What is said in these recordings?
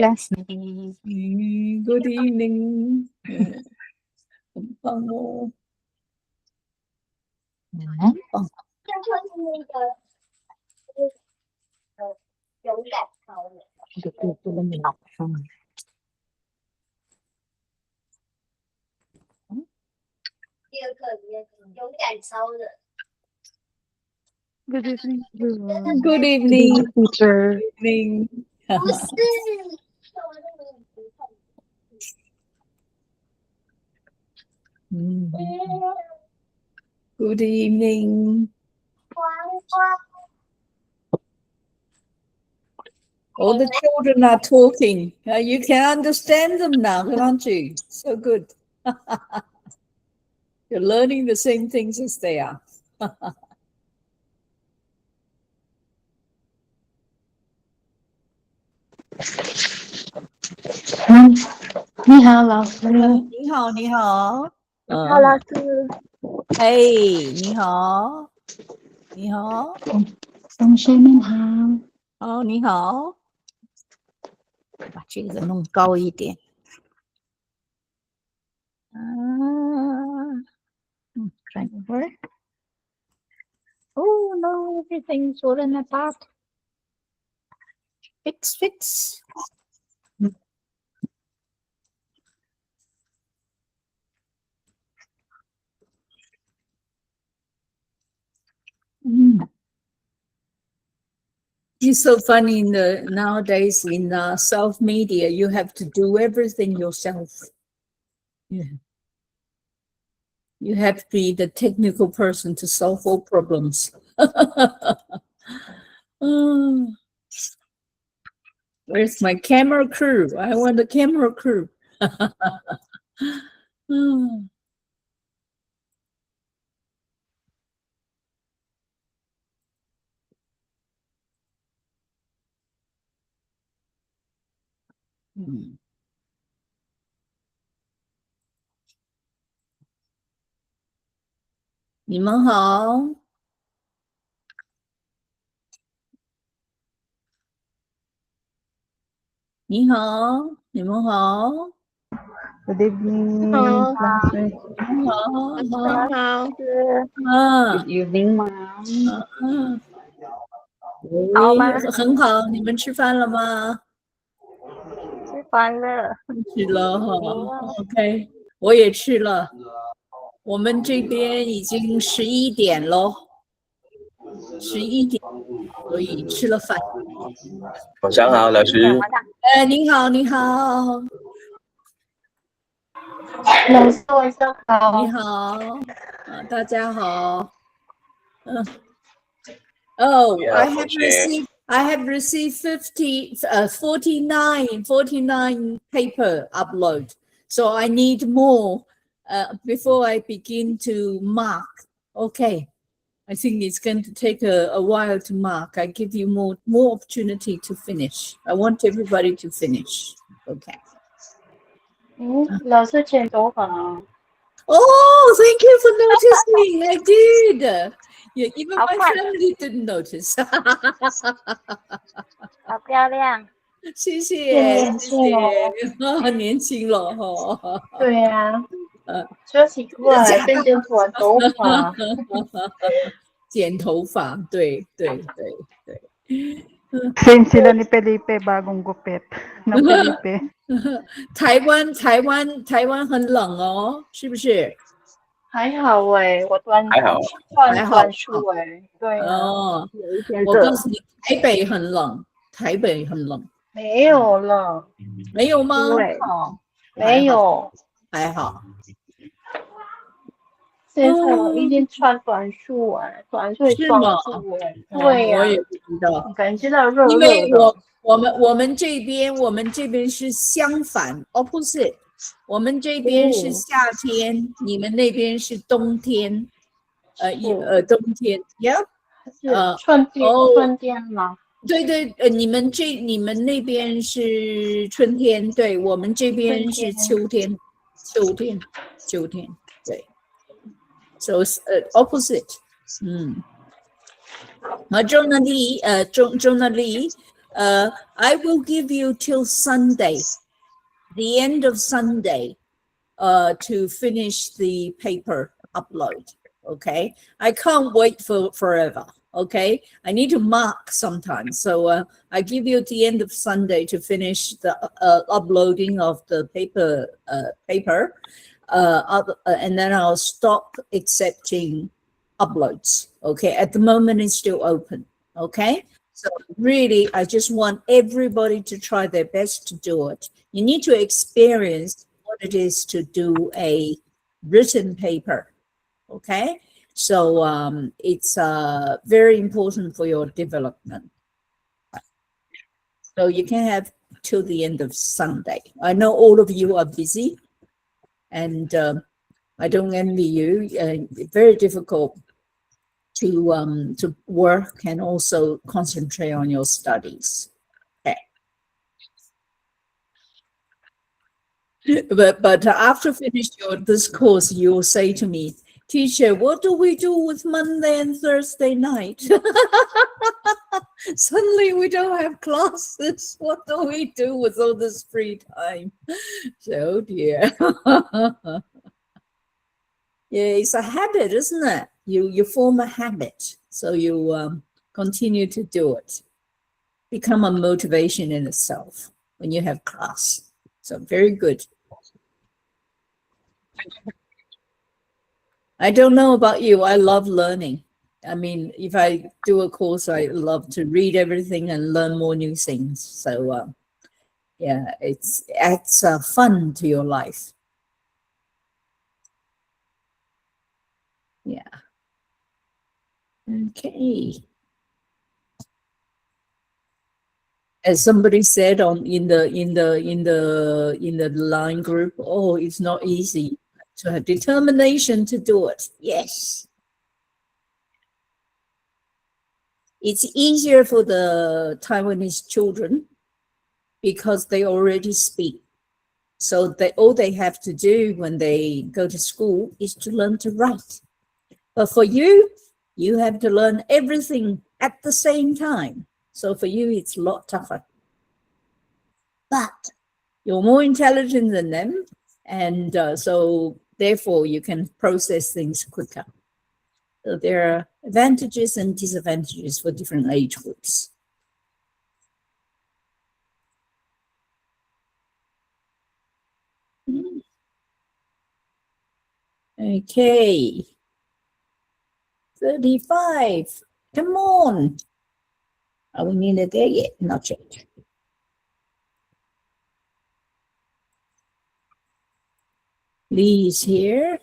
Yes. Good evening. 很棒哦。很棒。勇敢超人。这个脑上。第二课里面勇敢超人。Good evening. Good evening, teacher. Good evening. 不是。Good evening. All the children are talking. You can understand them now, can't you? So good. You're learning the same things as they are. 你好，老师。你好，你好。你好，老师。嘿，你好，你好。同学们好。哦，你好。把这个弄高一点。Right over. Oh no, everything's falling apart. Fix. It's so funny nowadays in self-media, you have to do everything yourself. Yeah. You have to be the technical person to solve all problems. Where's my camera crew? I want a camera crew. 你们好。你好，你们好。Good evening. 好。好。Good evening, ma'am. 好吗？很好，你们吃饭了吗？吃饭了。吃了哈。OK， 我也吃了。我们这边已经11点喽，11点，所以吃了饭。晚上好，老师。你好，你好。老师晚上好。你好，大家好。Oh, I have received 49 paper upload. So I need more before I begin to mark. Okay. I think it's going to take a while to mark. I give you more opportunity to finish. I want everybody to finish. Okay. 老师剪头发。Oh, thank you for noticing. I did. Yeah, even my family didn't notice. 好漂亮。谢谢，谢谢。年轻了哈。对呀。说奇怪，真剪短头发。剪头发，对。Same sila ni Felipe, bagong gupit. Na Felipe. 台湾很冷哦，是不是？还好哎，我穿短袖哎，对啊。有一点热。我告诉你，台北很冷。没有了。没有吗？没有。还好。现在我一定穿短袖哎，短袖装住哎。对呀。我也不知道，感觉到热热的。因为我们这边是相反 opposite， 我们这边是夏天，你们那边是冬天，冬天 ，yeah， 春天吗？对，你们那边是春天，对，我们这边是秋天，对 ，so opposite，中那里， I will give you till Sunday, the end of Sunday, to finish the paper upload. Okay, I can't wait for forever. Okay, I need to mark sometimes, so I give you at the end of Sunday to finish the uploading of the paper, and then I'll stop accepting uploads. Okay, at the moment it's still open. Okay, so really, I just want everybody to try their best to do it. You need to experience what it is to do a written paper. Okay, so it's very important for your development. So you can have till the end of Sunday. I know all of you are busy, and I don't envy you. Very difficult to work and also concentrate on your studies. Okay. But after finish this course, you'll say to me, teacher, what do we do with Monday and Thursday night? Suddenly we don't have classes. What do we do with all this free time? So dear. Yeah, it's a habit, isn't it? You form a habit, so you continue to do it. Become a motivation in itself when you have class. So very good. I don't know about you. I love learning. I mean, if I do a course, I love to read everything and learn more new things. So yeah, it adds fun to your life. Yeah. Okay. As somebody said in the line group, oh, it's not easy to have determination to do it. Yes. It's easier for the Taiwanese children because they already speak. So all they have to do when they go to school is to learn to write. But for you, you have to learn everything at the same time. So for you, it's a lot tougher. But you're more intelligent than them. And so therefore, you can process things quicker. So there are advantages and disadvantages for different age groups. Okay. 35. Come on. Are we nearly there yet? Not yet. Please here.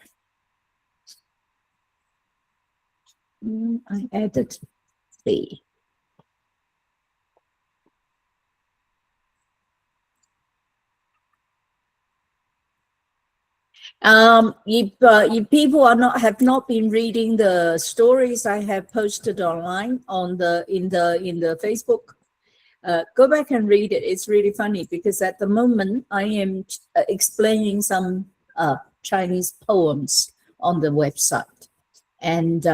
I added 3. If people have not been reading the stories I have posted online in the Facebook, go back and read it. It's really funny because at the moment I am explaining some Chinese poems on the website, and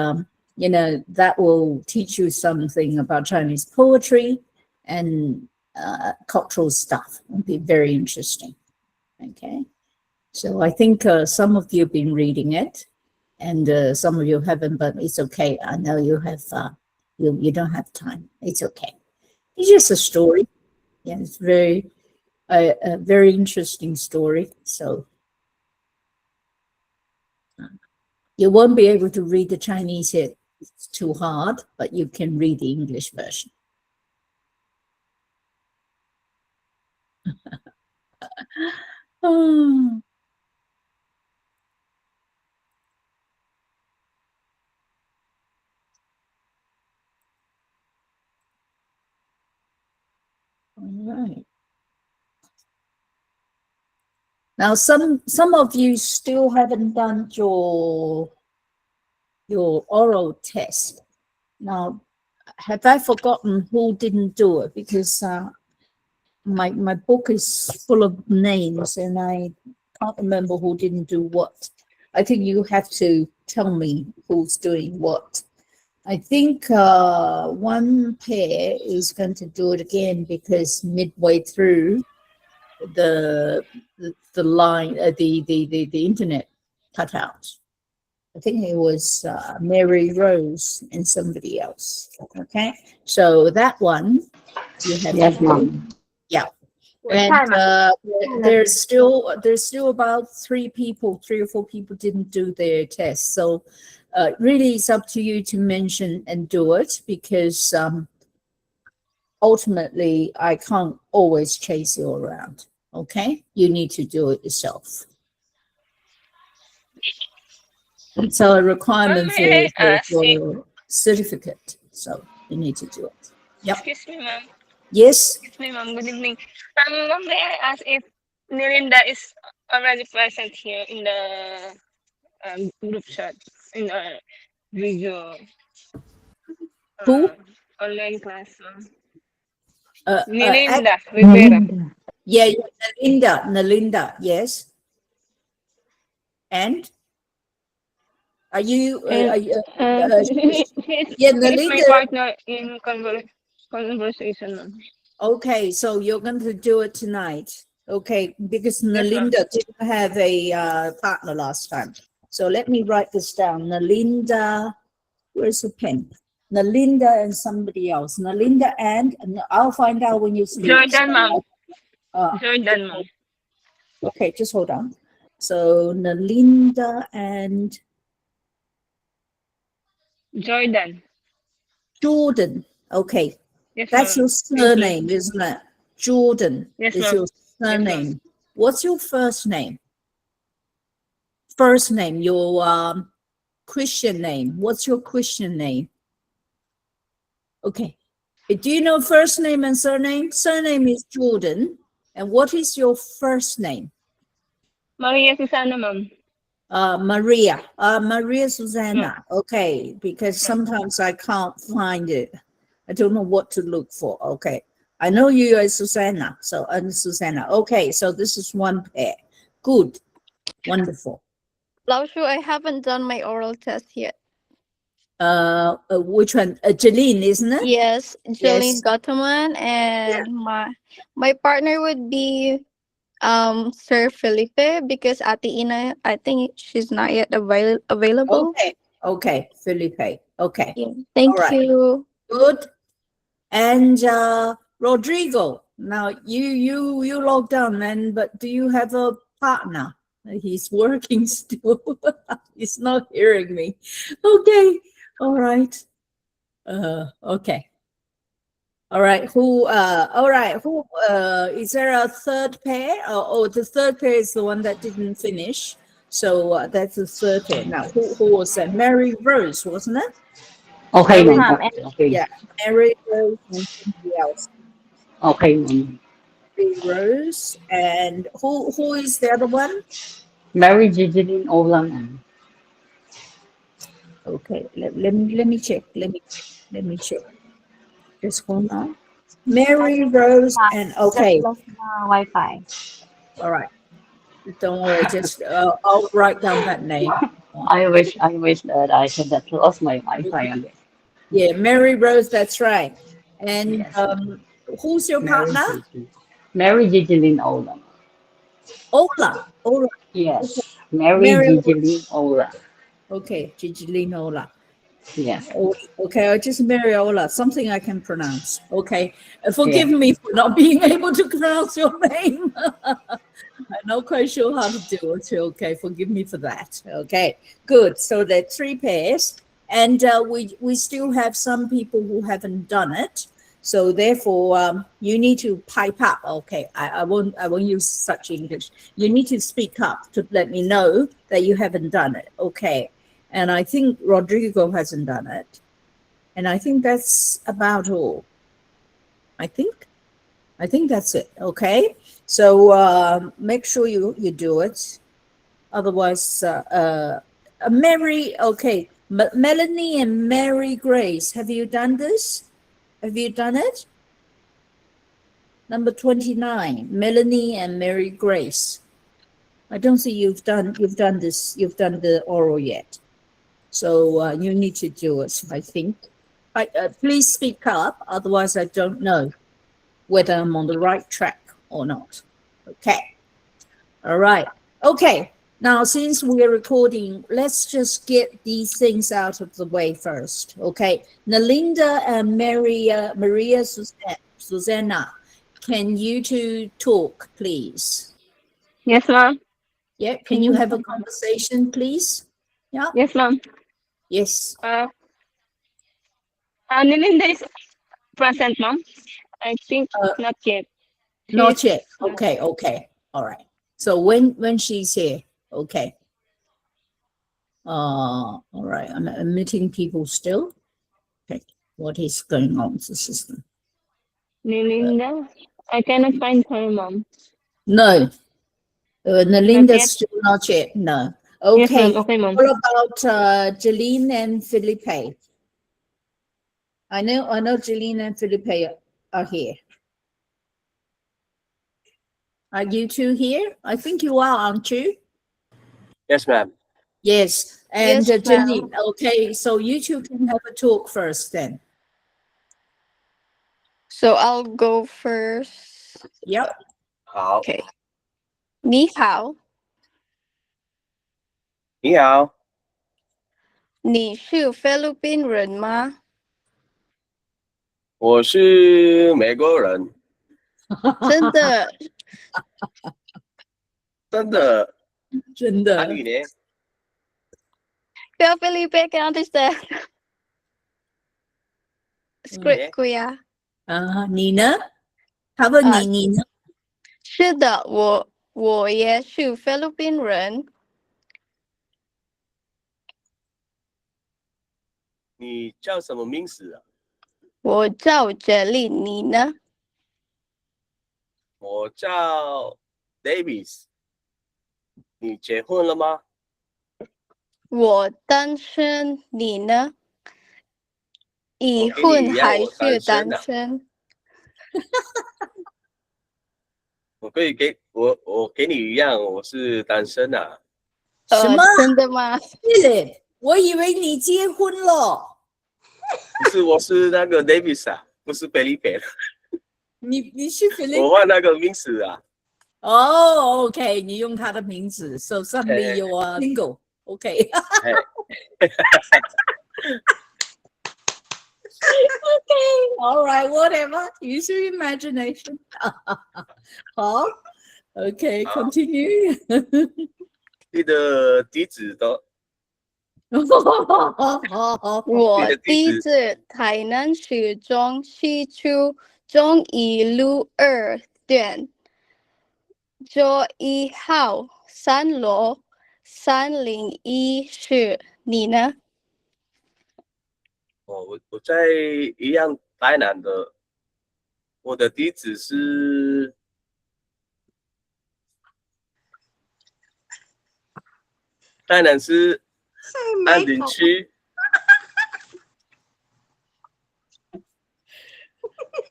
you know, that will teach you something about Chinese poetry and cultural stuff. It'll be very interesting. Okay. So I think some of you have been reading it, and some of you haven't, but it's okay. I know you have, you don't have time. It's okay. It's just a story. Yeah, it's a very interesting story. So you won't be able to read the Chinese here. It's too hard, but you can read the English version. Oh. All right. Now, some of you still haven't done your oral test. Now, have I forgotten who didn't do it? Because my book is full of names, and I can't remember who didn't do what. I think you have to tell me who's doing what. I think one pair is going to do it again because midway through the line, the internet cut out. I think it was Mary Rose and somebody else. Okay, so that one you have. Yes, ma'am. Yeah, What and time? there's still about 3 or 4 people didn't do their test. So really, it's up to you to mention and do it because ultimately I can't always chase you around. Okay, you need to do it yourself. It's a requirement May I ask for if, certificate, so you need to do it. Yep. excuse me, ma'am. Yes. Excuse me, ma'am. Good evening. Ma'am, may I ask if Nirinda is already present here in the group chat in our video Who? online class, ma'am? Uh, Nirinda Rivera. yeah, Nalinda, yes. And are you? Yeah, He's my Nalinda. partner in conversation, ma'am. Okay, so you're going to do it tonight. Okay, because Yes, ma'am. Nalinda didn't have a partner last time. So let me write this down. Nalinda, where's the pen? Nalinda and somebody else. Nalinda and I'll find out when you speak. Jordan, ma'am. Uh, Jordan, ma'am. okay, just hold on. So Nalinda and Jordan. Jordan. Okay, Yes, that's ma'am. your surname, isn't it? Jordan Yes, is ma'am. your surname. What's your first name? First name, your Christian name. What's your Christian name? Okay. Do you know first name and surname? Surname is Jordan. And what is your first name? Maria Susana, ma'am. Maria. Maria Susanna. Okay, because sometimes I can't find it. I don't know what to look for. Okay. I know you are Susanna. So I'm Susanna. Okay, so this is one pair. Good. Wonderful. Laoshu, I haven't done my oral test yet. Which one? Jeline, isn't it? Yes, Jolene Yes. Gottman, and my partner would be Sir Felipe, because Ate Ina, I think she's not yet available. Okay. Okay, Felipe. Okay. Yeah. Thank All right. you. Good. And Rodrigo. Now you logged on, man. But do you have a partner? He's working still. He's not hearing me. Okay. All right. Okay. All right. Who? All right. Who? Is there a third pair? Oh, the third pair is the one that didn't finish. So that's the third pair. Now, who was that? Mary Rose, wasn't it? Okay, Mary, ma'am. Okay. yeah, Mary Rose and somebody else. Okay, ma'am. Mary Rose and who is the other one? Mary Gigelin Olam, ma'am. Okay, let me check. Let me check. Just hold on. Mary Rose and okay. Wi-Fi. All right. Don't worry. Just I'll write down that name. I wish that I had that lost my Wi-Fi again. Yeah, Mary Rose. That's right. And Yes. who's your partner? Mary Gigelin Olam. Ola. Ola. Yes. Okay. Mary Mary- Gigelin Olam. Okay, Gigelin Ola. Yes. Okay, I just Mariola, something I can pronounce. Okay, forgive me for not being able to pronounce your name. I'm not quite sure how to do it. Okay, forgive me for that. Okay, good. So there are 3 pairs, and we still have some people who haven't done it. So therefore, you need to pipe up. Okay, I won't use such English. You need to speak up to let me know that you haven't done it. Okay. And I think Rodrigo hasn't done it. And I think that's about all. I think that's it. Okay. So make sure you do it. Otherwise, Mary, okay. Melanie and Mary Grace, have you done this? Have you done it? Number 29, Melanie and Mary Grace. I don't see you've done this. You've done the oral yet. So you need to do it, I think. Please speak up, otherwise I don't know whether I'm on the right track or not. Okay. All right. Okay. Now, since we're recording, let's just get these things out of the way first. Okay. Nalinda and Maria Susanna, can you two talk, please? Yes, ma'am. Yeah. Can you have a conversation, please? Yeah. Yes, ma'am. Yes. Nilinda is present, ma'am. I think not yet. Not yet. Okay. Okay. All right. So when she's here, okay. All right. I'm admitting people still. Okay. What is going on with the system? Nilinda, I cannot find her, ma'am. No. Nalinda's still not yet. No. Okay. Yes, ma'am. Okay, ma'am. What about Jeline and Felipe? I know Jeline and Felipe are here. Are you two here? I think you are, aren't you? Yes, ma'am. Yes. And Yes, ma'am. Jeline, okay, so you two can have a talk first then. So I'll go first. Yep. 好， Okay. 你好，你好，你是菲律宾人吗？我是美国人，真的，真的。真的。哪里呢？ Kuya Felipe can understand. Script Kuya. 你呢？他问你，你呢？是的，我也是菲律宾人。你叫什么名字啊？我叫杰丽，你呢？我叫 Davis。你结婚了吗？我单身，你呢？已我跟你婚一样还是单我单身？我跟你一样，我是单身啊。什么？真的吗？是，我以为你结婚了。不是，我是那个 Davis 啊，不是 Felipe。你是 Felipe？ 我换那个名字啊。哦 ，OK， 你用他的名字 ，so suddenly you are single，OK。Okay, all right, whatever. Use your imagination. 好 ，OK, continue. 你的地址都我地址台南市中西区中一路2段9号3楼301室，你呢？我在一样台南的，我的地址是台南市安定区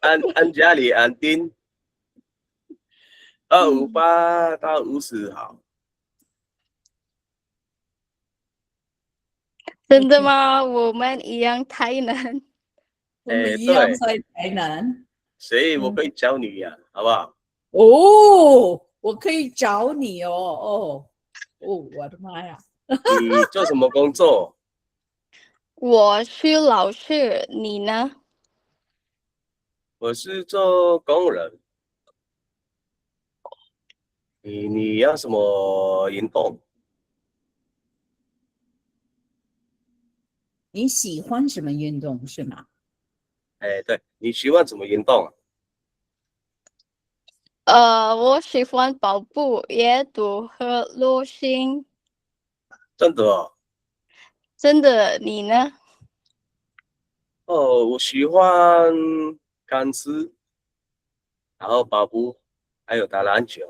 安家里安定258到50号。真的吗？我们一样台南。我们一样在台南，所以我可以教你呀，好不好？哦，我可以找你哦，我的妈呀！你做什么工作？我是老师，你呢？我是做工人。你要什么运动？你喜欢什么运动是吗？对，你喜欢什么运动？我喜欢跑步、阅读和旅行。真的哦？真的，你呢？我喜欢看书，然后跑步，还有打篮球。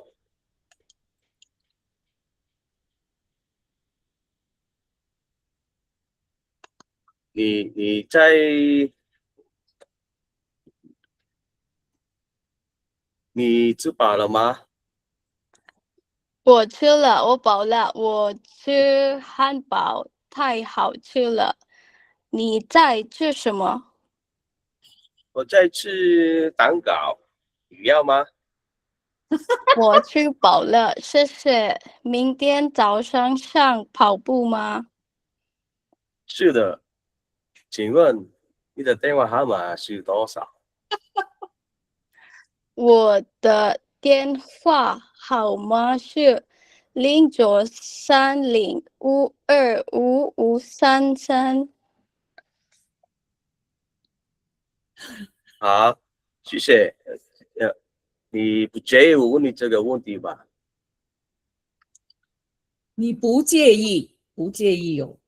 你吃饱了吗？我吃了，我饱了。我吃汉堡、太好吃了。你在吃什么？我在吃蛋糕，你要吗？我吃饱了，谢谢。明天早上上跑步吗？是的，请问你的电话号码是多少？我的电话号码是0930525533。好，谢谢。你不介意我问你这个问题吧？你不介意，不介意哦。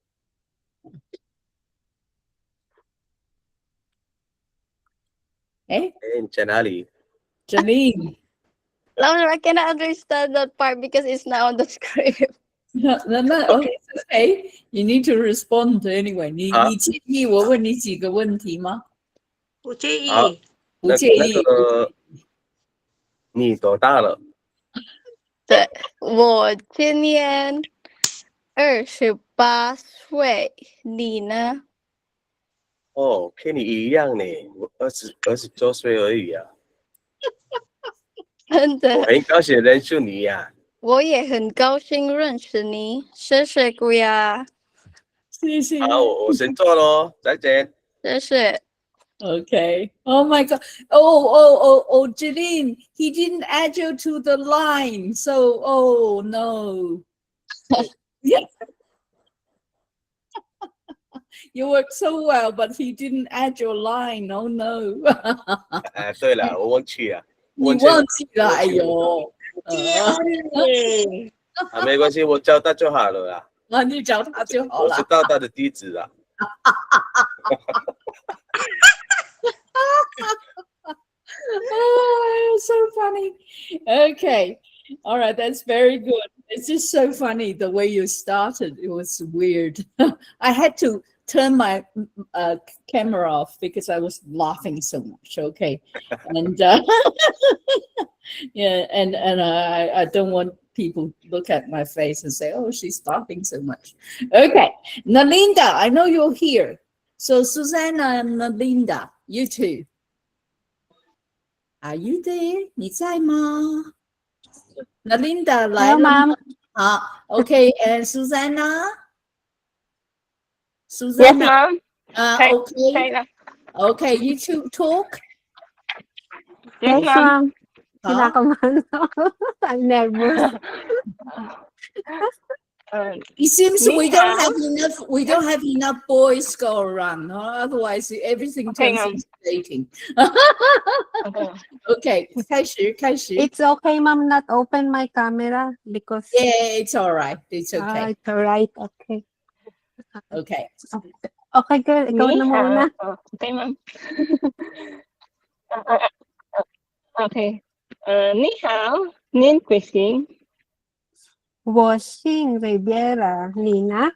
哎，你在哪里？ Janine. Laura, I cannot understand that part because it's not on the script. No, okay, it's okay. You need to respond anyway. 你介意我问你几个问题吗？不介意。不介意。你多大了？对，我今年28岁，你呢？哦，跟你一样呢，我二十多岁而已啊。真的。我很高兴认识你呀。我也很高兴认识你，谢谢贵啊。谢谢。好，我先做咯，再见。谢谢。Okay. Oh my God. Oh, Janine, he didn't add you to the line. So, oh no. Yeah. You worked so well, but he didn't add your line. Oh no. 对了，我忘记了。你忘记了，哎呦。没关系，我交代就好了啦。那你找他就好了。我知道他的地址了。Oh, so funny. Okay. All right, that's very good. It's just so funny the way you started. It was weird. I had to turn my camera off because I was laughing so much. Okay. And yeah, and I don't want people look at my face and say, oh, she's laughing so much. Okay. Nalinda, I know you're here. So Susanna and Nalinda, you two. Are you there? 你在吗 ？Nalinda 来了吗？好 ，OK。And Susanna. Yes, ma'am. Okay. Okay, you two talk. Yes, ma'am. I'm nervous. It seems we don't have enough boys go around. Otherwise, everything turns into dating. Okay, 开始。It's okay, ma'am, not open my camera because. Yeah, it's all right. It's okay. It's all right. Okay. Okay. Okay, girl. Ikaw na muna. Okay, ma'am. Okay. 你好，您贵姓？我姓 Rivera， 你呢？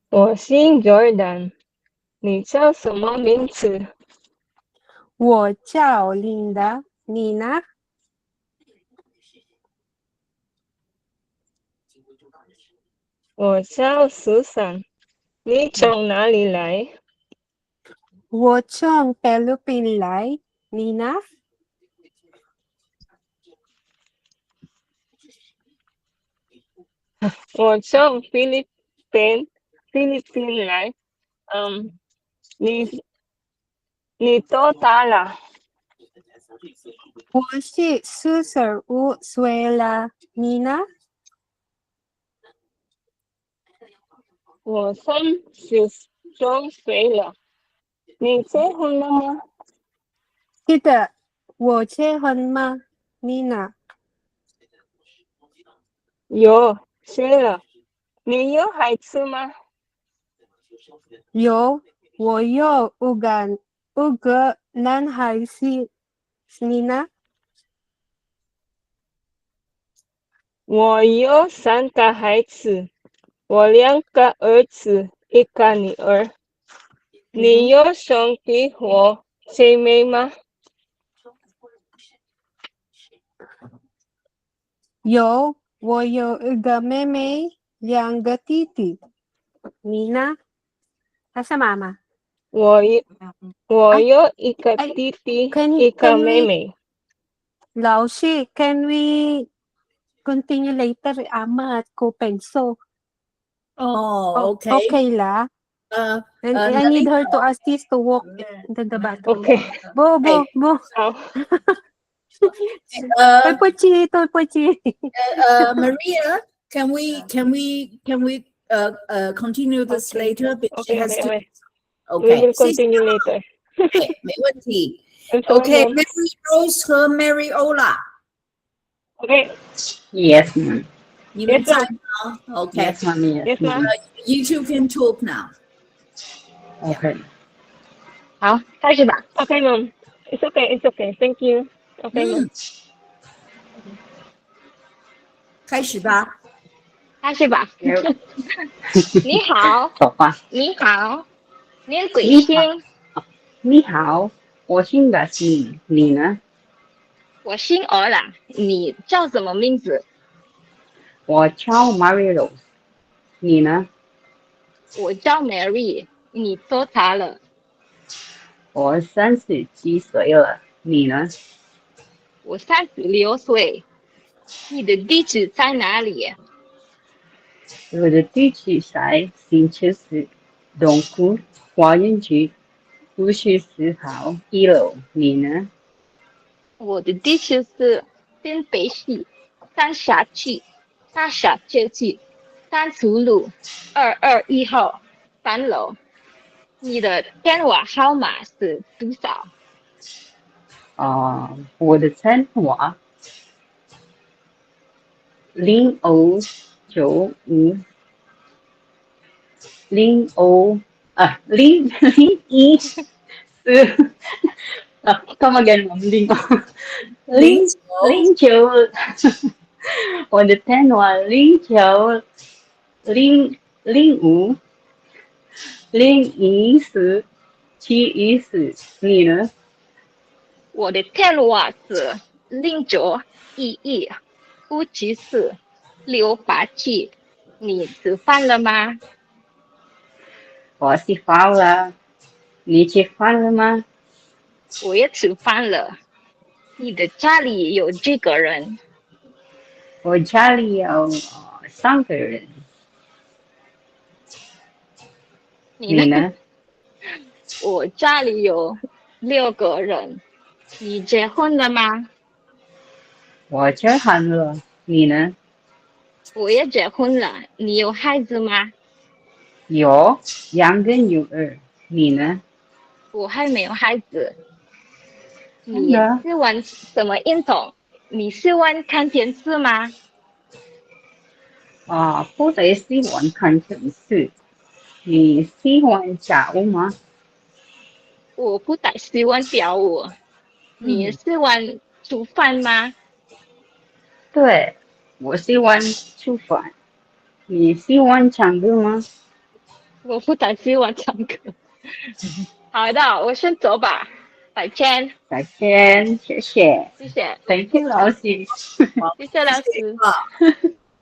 我姓 Jordan， 你叫什么名字？我叫 Linda， 你呢？我叫 Susan， 你从哪里来？我从菲律宾来，你呢？我从菲律宾来。你多大了？我是45岁了，你呢？我30岁了。你结婚了吗？是的，我结婚吗？你呢？有，结了。你有孩子吗？有，我有5个男孩子，你呢？我有3个孩子，我2个儿子，1个女儿。你有兄弟或姐妹吗？有，我有1个妹妹，两个弟弟。你呢？他是妈妈。我有一个弟弟，一个妹妹。老师 can we continue later? Amat ko penso. Oh, okay. Okay la. And I need her to assist to walk into the bathroom. Okay. Bo. Pochi. Maria, can we continue this later? Because she has to. We Okay. will continue later. 没问题。 I'm sorry, Okay, Mom. Mary Rose 和 Mariola， Okay. Yes, ma'am. 你们 Yes, 在 ma'am. 吗 ？Okay, Yes, ma'am. Yes, Yes, ma'am. ma'am. you two can talk now. Okay. 好，开始吧。 Okay, Mom. It's okay. It's okay. Thank you. Okay, Mom. 开始吧。开始吧。你好，走吧。你好，您贵姓？你好，我姓的是你呢？我姓欧啦，你叫什么名字？我叫 Mary Rose。你呢？我叫 Mary，你多大了？我37岁了。你呢？我36岁。你的地址在哪里？我的地址在新竹市东区花园区54号1楼。你呢？我的地址是新北市三峡区大峡街区三福路221号3楼。你的电话号码是多少？我的电话0595 001come again, Mom. 09我的电话0905014714。你呢？我的电话是0911574687。你吃饭了吗？我吃饭了。你吃饭了吗？我也吃饭了。你的家里有几个人？我家里有3个人。你呢？我家里有6个人。你结婚了吗？我结婚了。你呢？我也结婚了。你有孩子吗？有2个女儿。你呢？我还没有孩子。你喜欢什么运动？你喜欢看电视吗？不太喜欢看电视。你喜欢跳舞吗？我不太喜欢跳舞。你喜欢煮饭吗？对，我喜欢吃饭。你喜欢唱歌吗？我不太喜欢唱歌。好的，我先走吧。再见。再见，谢谢。谢谢。Thank you, 老师。谢谢老师。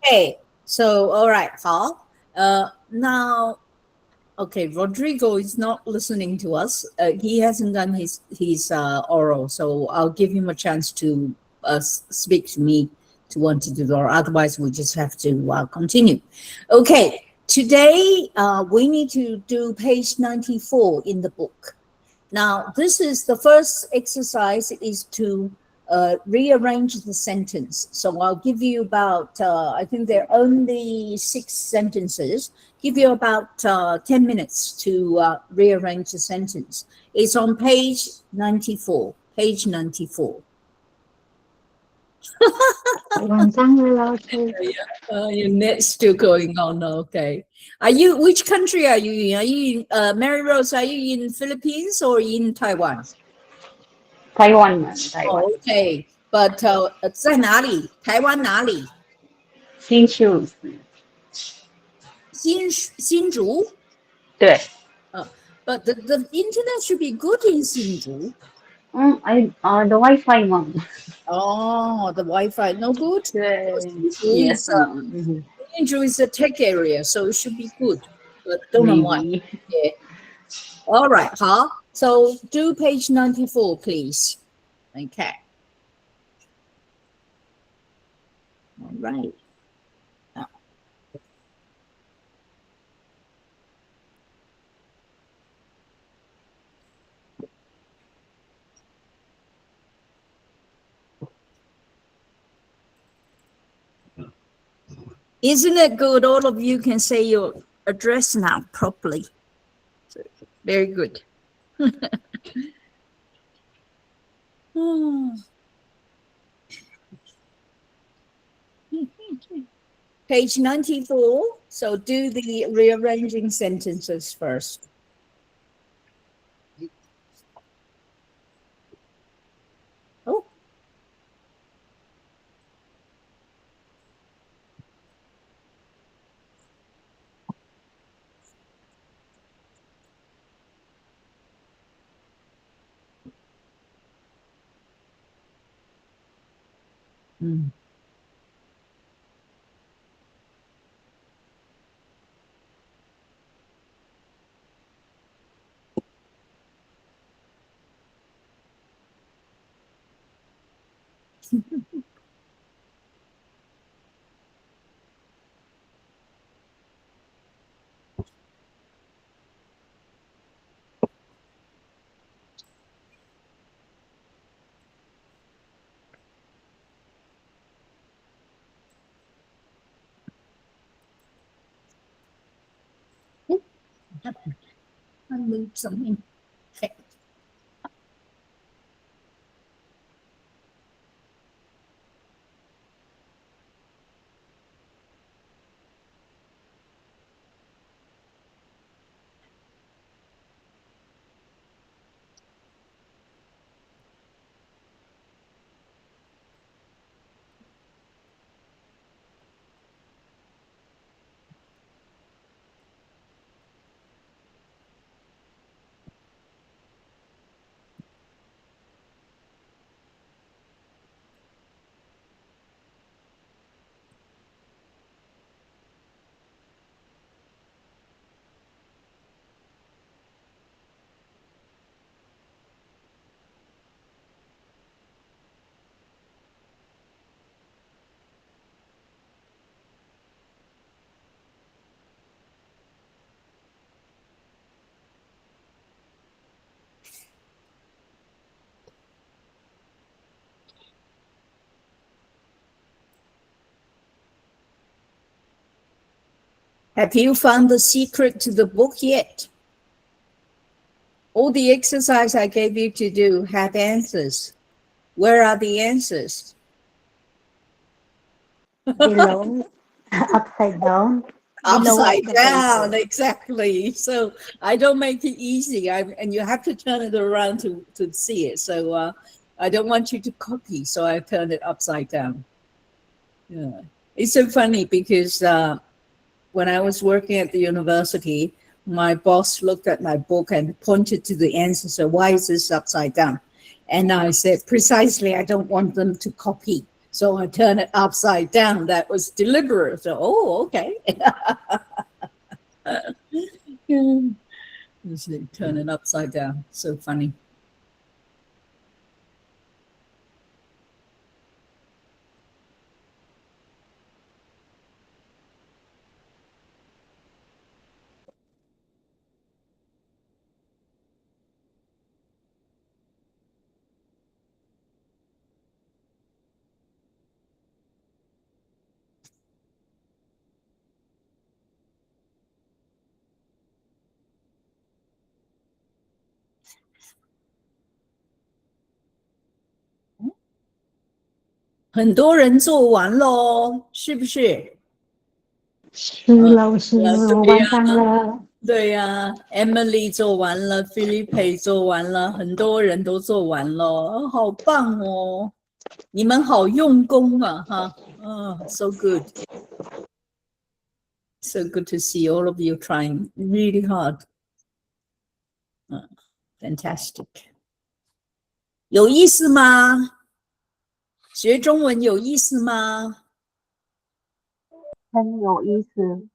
Okay, so all right, 好。Now, okay, Rodrigo is not listening to us. He hasn't done his oral, so I'll give him a chance to speak to me to want to do the oral. Otherwise, we just have to continue. Okay, today we need to do page 94 in the book. Now, this is the first exercise is to rearrange the sentence. So I'll give you about, I think there are only 6 sentences. Give you about 10 minutes to rearrange the sentence. It's on page 94. Page 94. Your net's still going on. Okay. Which country are you in? Are you in, Mary Rose, are you in Philippines or in Taiwan? Taiwan. Oh, okay. But 在哪里？台湾哪里？新竹市。新竹？对。But the internet should be good in 新竹。the Wi-Fi, Mom. Oh, the Wi-Fi no good? 对。Yes, Hangzhou is a tech area, so it should be good, but don't know why. Yeah. All right, huh? So do page 94, please. Okay. All right. Isn't it good? All of you can say your address now properly. So, very good. Page 94. So do the rearranging sentences first. Oh. Mm. I moved something. Okay. Have you found the secret to the book yet? All the exercise I gave you to do had answers. Where are the answers? Below, upside down. Upside down, exactly. So I don't make it easy, and you have to turn it around to see it. So I don't want you to copy, so I turned it upside down. Yeah, it's so funny because when I was working at the university, my boss looked at my book and pointed to the answer. So why is this upside down? And I said, precisely, I don't want them to copy. So I turn it upside down. That was deliberate. So, oh, okay. Turn it upside down. So funny.很多人做完咯，是不是？是老师，我完蛋了。对呀，Emily 做完了 ，Philippe 做完了，很多人都做完了，好棒哦！你们好用功啊，哈，so good, so good to see all of you trying really hard. Fantastic. 有意思吗？学中文有意思吗？很有意思。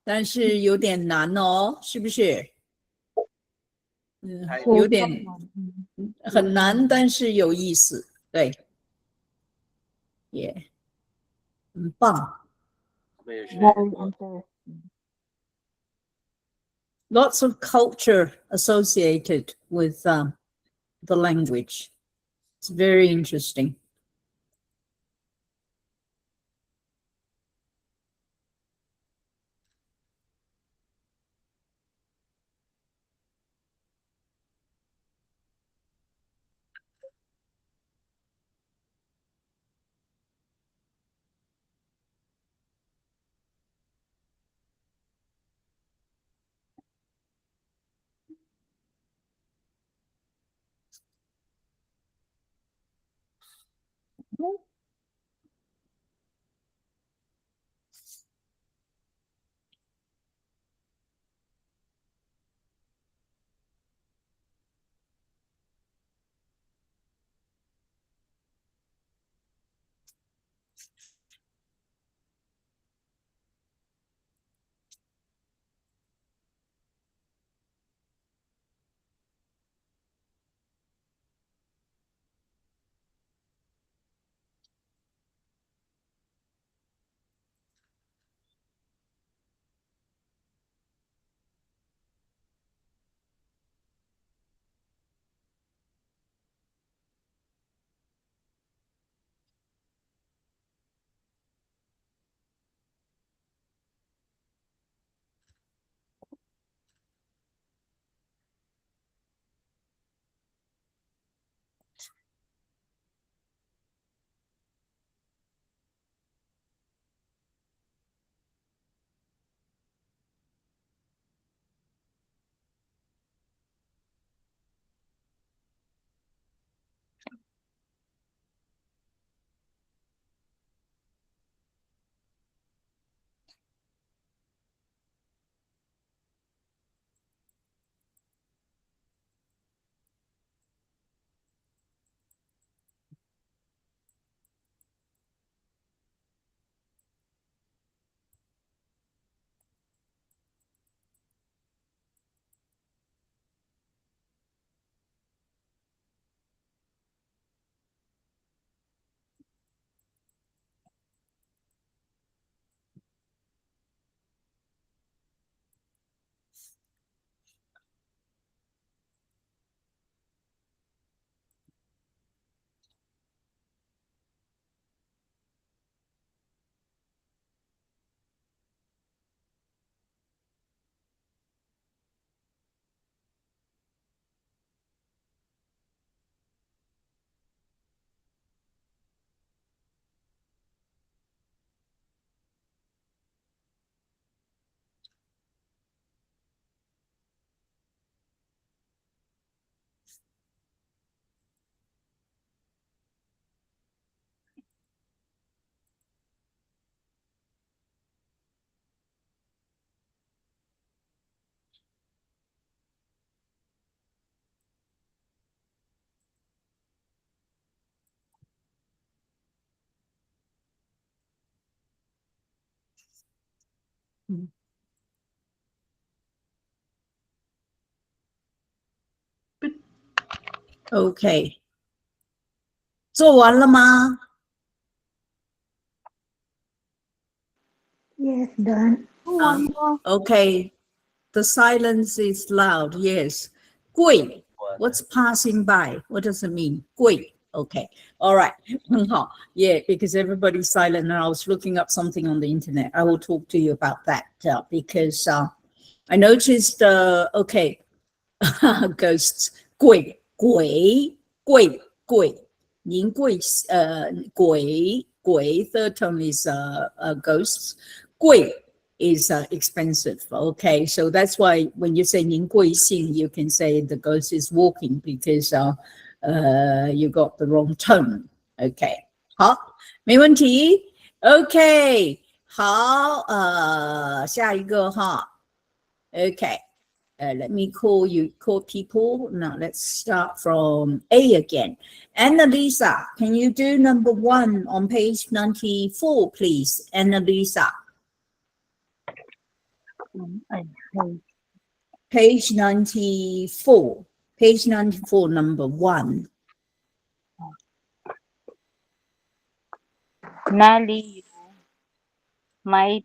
但是有点难哦，是不是？太有点很难，但是有意思，对，也很棒。Very interesting. Lots of culture associated with the language. It's very interesting. OK， 做完了吗？ Yes, done. Okay, the silence is loud. Yes. 贵 What's passing by? What does it mean? 贵 Okay. All right. 很好 Yeah, because everybody's silent and I was looking up something on the internet. I will talk to you about that because I noticed, okay, ghosts. 贵 贵 贵 贵 您贵 贵 贵 third term is ghosts. 贵 is expensive. Okay, so that's why when you say 您贵姓, you can say the ghost is walking because you got the wrong tone. Okay, 好，没问题。Okay, 好，下一个哈。Okay, let me call people. Now let's start from A again. Annalisa, can you do number 1 on page 94, please? Annalisa. Page 94. Page 94, number 1. 哪里有卖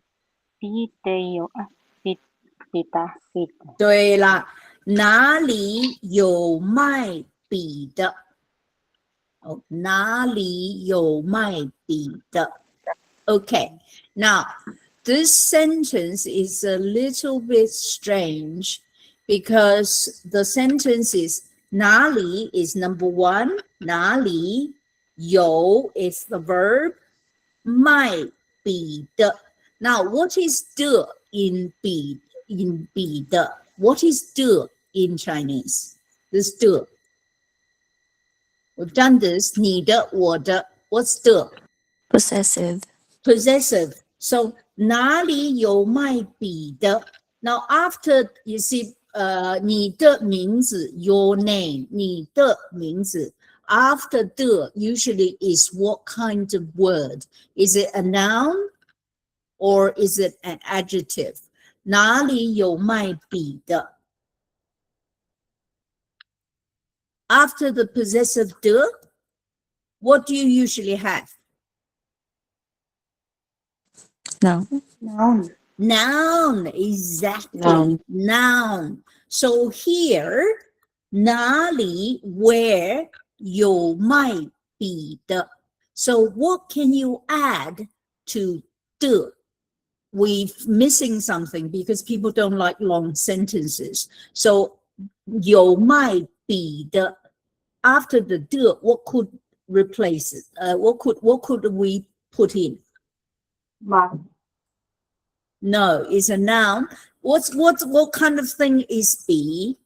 笔的有啊？笔的。对了，哪里有卖笔的？哦，哪里有卖笔的？ Okay, now this sentence is a little bit strange because the sentence is 哪里 is number 1, 哪里有 is the verb, 卖笔的. Now, what is 的 in 笔的? What is 的 in Chinese? This 的. We've done this. 你的, 我的. What's 的? Possessive. Possessive. So 哪里有卖笔的? Now after you see 你的名字 your name 你的名字 after 的 usually is what kind of word? Is it a noun or is it an adjective? 哪里有卖笔的? After the possessive 的 what do you usually have? Noun, exactly. Noun. So here, 哪里 where 有卖笔的. So what can you add to 的? We're missing something because people don't like long sentences. So 有卖笔的 after the 的 what could replace it? What could we put in? No, it's a noun. What kind of thing is be?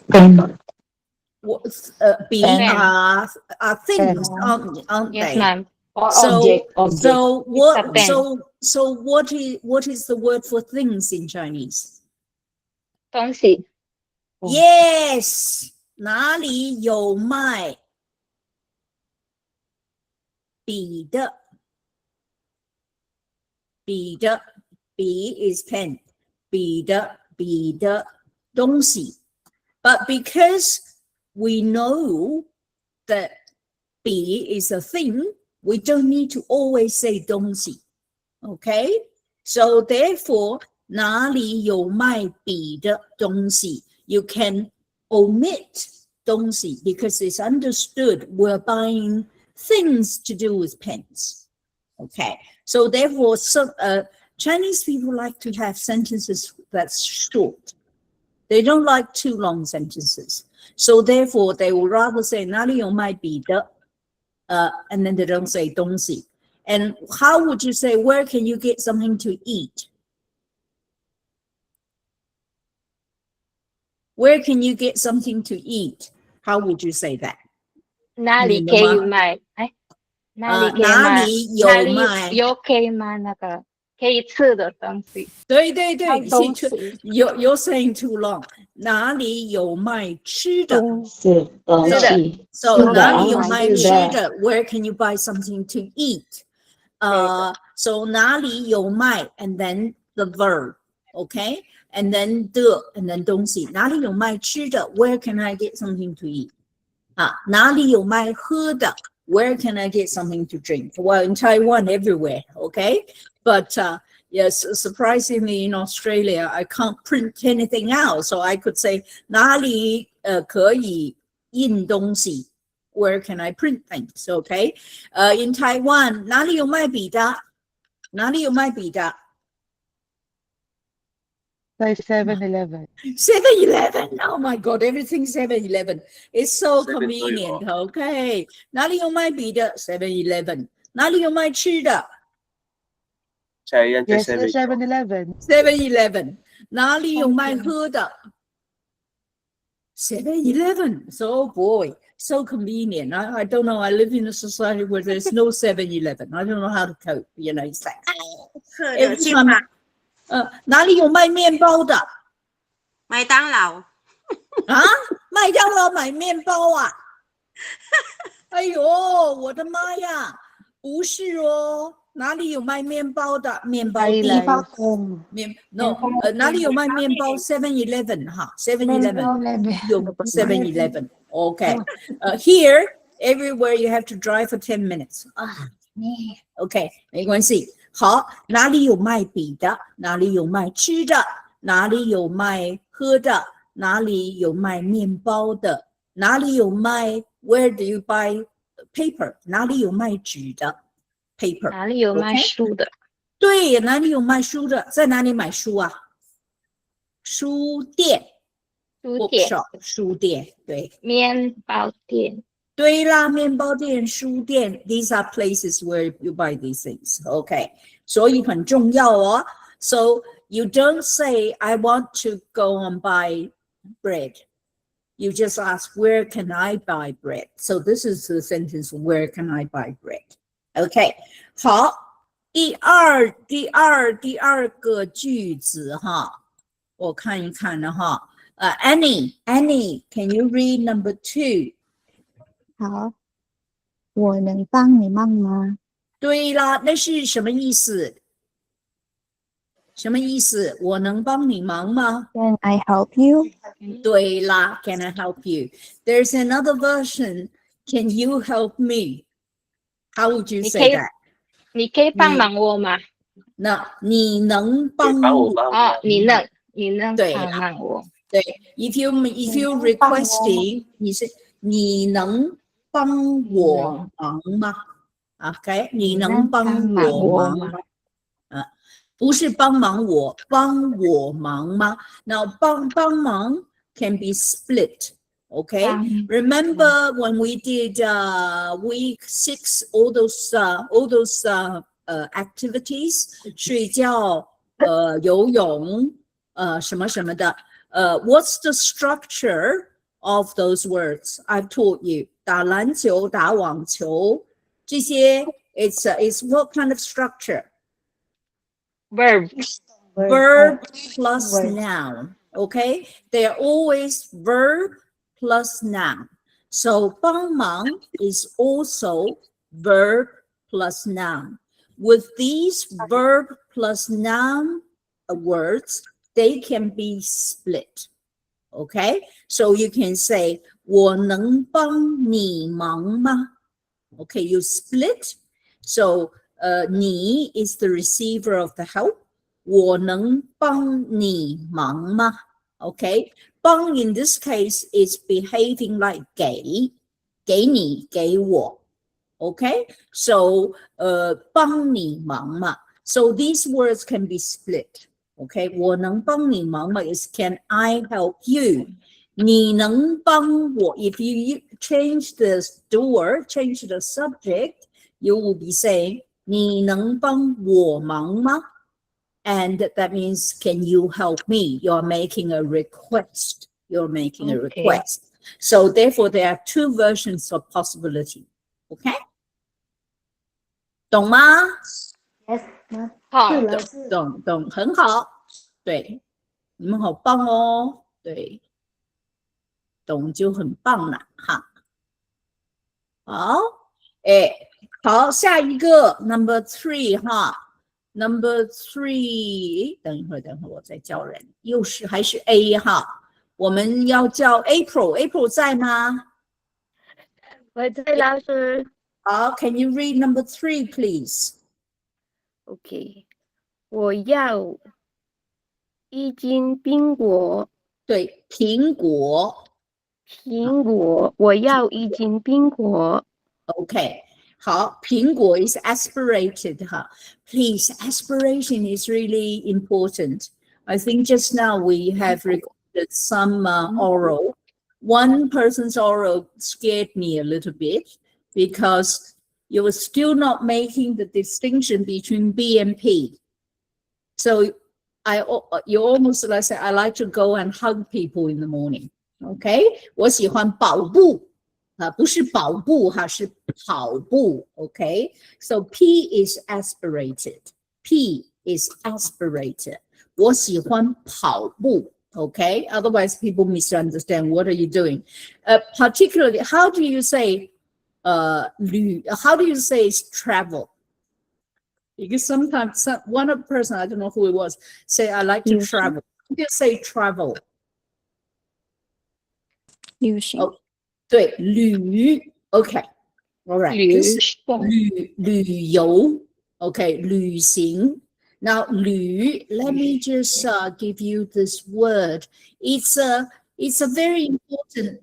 Be are things, aren't Yes, they? ma'am. Or So object. so what is the word for things in Chinese? 东西 Yes. 哪里有卖笔的? 笔的 B is pen. 笔的东西. But because we know that B is a thing, we don't need to always say 东西. Okay? So therefore, 哪里有卖笔的东西? You can omit 东西 because it's understood we're buying things to do with pens. Okay, so therefore, Chinese people like to have sentences that's short. They don't like too long sentences. So therefore, they will rather say 哪里有卖笔的, and then they don't say 东西. And how would you say, where can you get something to eat? Where can you get something to eat? How would you say that? 哪里可以买？哪里有可以买那个可以吃的东西？对 you're saying too long. 哪里有卖吃的？是东西。So 哪里有卖吃的 where can you buy something to eat? So 哪里有卖 and then the verb, okay? And then 的 and then 东西。哪里有卖吃的 where can I get something to eat? 哪里有卖喝的 where can I get something to drink? Well, in Taiwan, everywhere, okay? But yes, surprisingly in Australia, I can't print anything out. So I could say, 哪里可以印东西 where can I print things, okay? In Taiwan, 哪里有卖笔的？哪里有卖笔的？Say 7-Eleven. 7-Eleven. Oh my God, everything 7-Eleven. It's so convenient, okay? 哪里有卖笔的 7-Eleven. 哪里有卖吃的 Yes, 7-Eleven. 7-Eleven. 哪里有卖喝的 7-Eleven. So boy, so convenient. I don't know. I live in a society where there's no 7-Eleven. I don't know how to cope. You know, it's like every time. 哪里有卖面包的？麦当劳。麦当劳买面包啊？哎呦，我的妈呀！不是哦，哪里有卖面包的？面包地店。方店No， 哪里有卖面包 ？7-Eleven 哈 ，7-Eleven 有 7-Eleven。OK， here everywhere you have to drive for 10 minutes。OK， 没关系。好，哪里有卖笔的？哪里有卖吃的？哪里有卖喝的？哪里有卖面包的？哪里有卖 ？Where do you buy paper？ 哪里有卖纸的 ？paper。哪里有卖书的？对，哪里有卖书的？在哪里买书啊？书店。书店。书店，对。面包店。对啦，面包店、书店 ，these are places where you buy these things. OK， 所以很重要哦。So you don't say I want to go and buy bread. You just ask where can I buy bread. So this is the sentence where can I buy bread. OK， 好。第二个句子哈，我看一看了哈。Annie, can you read number 2? 好，我能帮你忙吗？对啦，那是什么意思？什么意思？我能帮你忙吗 Can I help you? 对啦 ，Can I help you? There's another version. Can you help me? How would you say that? 你可以帮忙我吗？那你能帮我？哦，你能帮忙我？对 ，if you requesting， 你能帮我忙吗 ？OK， 你能帮我忙吗？不是帮忙我，帮我忙吗？那帮忙 can be split. Okay, remember when we did week 6, all those activities， 睡觉，游泳，什么什么的。What's the structure of those words? I've taught you. 打篮球，打网球，这些 it's what kind of structure? Verb plus noun. Okay, they are always verb plus noun. So 帮忙 is also verb plus noun. With these verb plus noun words, they can be split. Okay, so you can say 我能帮你忙吗 Okay, you split. So 你 is the receiver of the help. 我能帮你忙吗 Okay, 帮 in this case is behaving like 给你给我 Okay, so 帮你忙嘛 So these words can be split. Okay, 我能帮你忙吗 is can I help you? 你能帮我 If you change the word, change the subject, you will be saying 你能帮我忙吗 And that means, can you help me? You're making a request. You're making a request. So therefore, there are 2 versions of possibility. Okay? 懂吗 Yes， 好，懂，很好。对，你们好棒哦。对，懂就很棒了哈。好，好，下一个 number 3哈。Number 3， 等一会儿我再叫人，还是 A 哈，我们要叫 April 在吗？我在老师。好 ，Can you read number 3, please? OK， 我要一斤苹果。对，苹果，我要一斤苹果。OK。好，苹果 is aspirated 哈。Please, aspiration is really important. I think just now we have recorded some oral. One person's oral scared me a little bit because you were still not making the distinction between B and P. So you almost like say, I like to go and hug people in the morning. OK， 我喜欢跑步。不是跑步哈，是跑步 Okay, so P is aspirated. P is aspirated. 我喜欢跑步 Okay, otherwise people misunderstand. What are you doing? Particularly, how do you say how do you say travel? Because sometimes one of the person, I don't know who it was, say I like to travel. You say travel. 旅行。Oh, 对，旅 OK, all right. 旅游 OK, 旅行 Now 旅 let me just give you this word. It's a very important.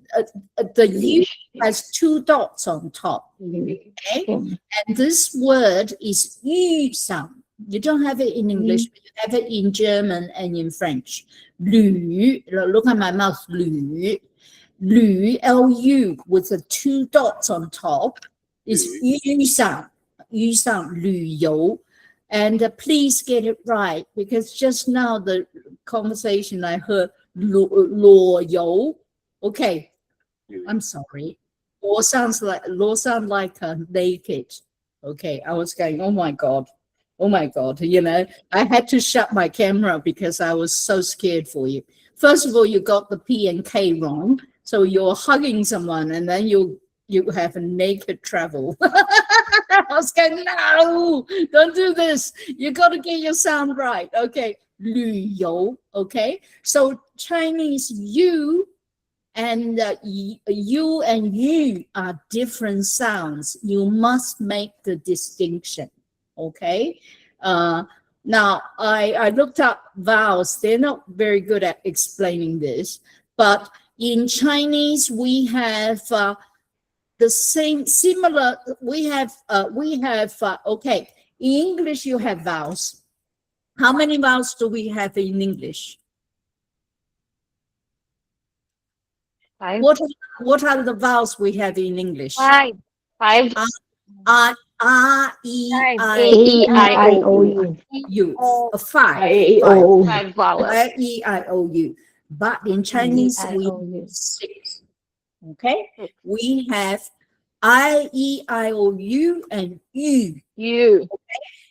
The U has 2 dots on top. Okay, and this word is 语 sound. You don't have it in English, but you have it in German and in French. 旅 look at my mouth. 旅 Lu with the 2 dots on top is 语上 旅游. And please get it right, because just now the conversation I heard 裸游. Okay, I'm sorry. 裸 sounds like naked. Okay, I was going, oh my God. You know, I had to shut my camera because I was so scared for you. First of all, you got the P and K wrong. So you're hugging someone and then you have a naked travel. I was going, no, don't do this. You got to get your sound right. Okay, 旅游. Okay, so Chinese you and you and you are different sounds. You must make the distinction. Okay. Now I looked up vowels. They're not very good at explaining this, but in Chinese, we have the same, similar. We have. Okay. In English, you have vowels. How many vowels do we have in English? 5. What are the vowels we have in English? 5. R, E, I, O, U. 5. 5 vowels. R, E, I, O, U. But in Chinese, we have 6. Okay, we have I, E, I, O, U, and U. Okay?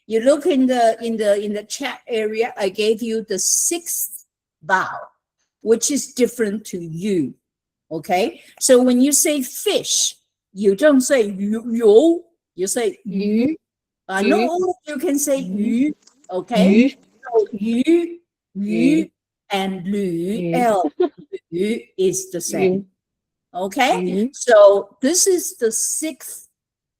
You look in the chat area. I gave you the 6th vowel, which is different to U. Okay, so when you say fish, you don't say you, you say yu. I know all of you can say yu. Okay, so yu, and lu, L, lu is the same. Okay, so this is the 6th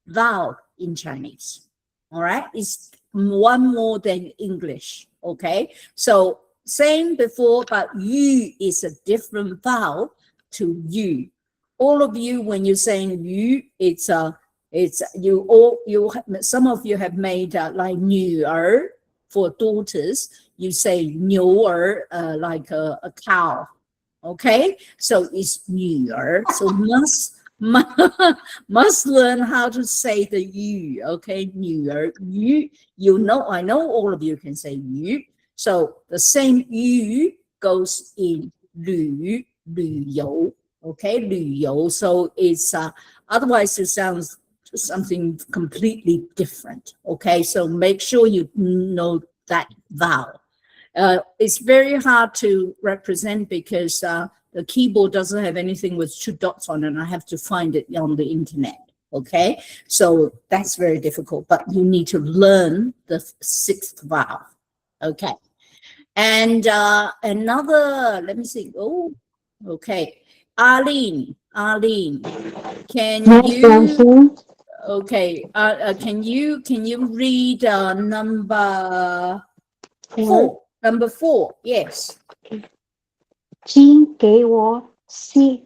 vowel in Chinese. All right, it's one more than English. Okay, so same before, but yu is a different vowel to you. All of you, when you're saying you, it's some of you have made like 女儿 for daughters. You say 牛儿 like a cow. Okay, so it's 女儿. So must learn how to say the you. Okay, 女儿 you know, I know all of you can say you. So the same you goes in 旅游. Okay, 旅游. So it's otherwise it sounds something completely different. Okay, so make sure you know that vowel. It's very hard to represent because the keyboard doesn't have anything with 2 dots on it, and I have to find it on the internet. Okay, so that's very difficult, but you need to learn the 6th vowel. Okay, and another, let me see. Oh, okay, Arlene, can you? Okay, can you read number 4? Number 4, yes. 请给我4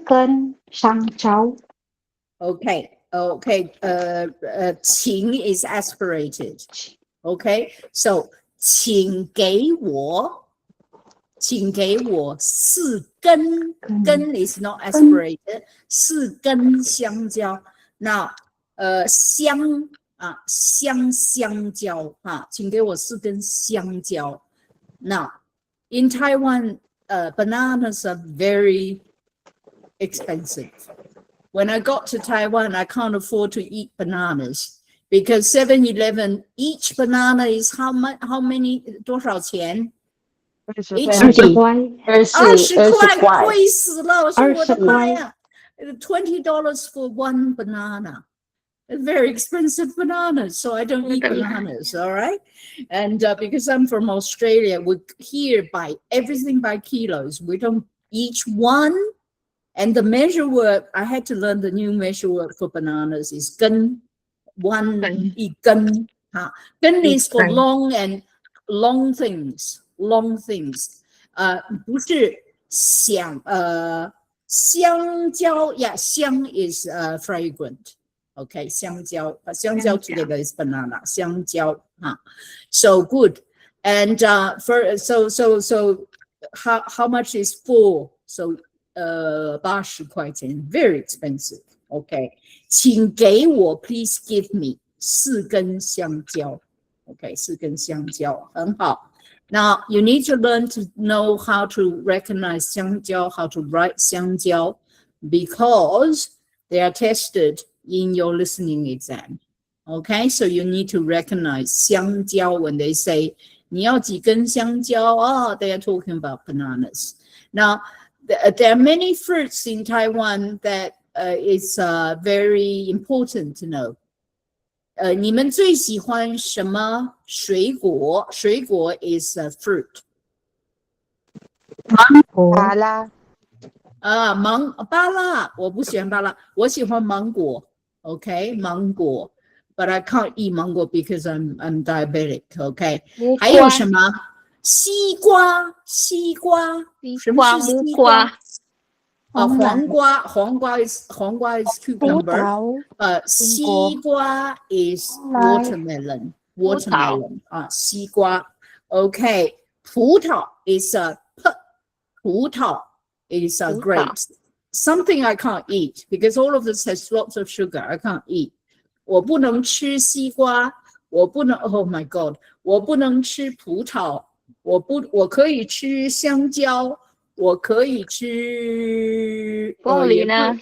根香蕉。 Okay. 请 is aspirated. Okay, so 请给我4根 is not aspirated. 4根香蕉. Now, 香蕉 请给我4根香蕉. Now, in Taiwan, bananas are very expensive. When I got to Taiwan, I can't afford to eat bananas because 7-Eleven, each banana is how many? 多少钱? 20块20块，贵死了！我说我的妈呀，$20 for one banana. very expensive bananas, so I don't eat bananas, all right? And because I'm from Australia, we here buy everything by kilos. We don't each one. And the measure word, I had to learn the new measure word for bananas is 根, one 一根. 根 is for long and long things. 不是香蕉 yeah, 香 is fragrant. Okay, 香蕉 together is banana. 香蕉 So good. And how much is 4? So 80块钱 very expensive. Okay, 请给我 please give me 4根香蕉. Okay, 4根香蕉很好. Now you need to learn to know how to recognize 香蕉, how to write 香蕉, because they are tested in your listening exam. Okay, so you need to recognize 香蕉 when they say 你要几根香蕉? Oh, they are talking about bananas. Now there are many fruits in Taiwan that is very important to know. 你们最喜欢什么水果？水果 is a fruit. 芭乐。芭乐，我不喜欢芭乐，我喜欢芒果。Okay, 芒果。But I can't eat mango because I'm diabetic. Okay. 还有什么？西瓜。什么是西瓜？黄瓜 is cucumber. 西瓜 is watermelon. 西瓜 OK. 葡萄 is grapes. Something I can't eat because all of this has lots of sugar. I can't eat. 我不能吃西瓜，我不能 Oh my God. 我不能吃葡萄，我可以吃香蕉，我可以吃凤梨呢？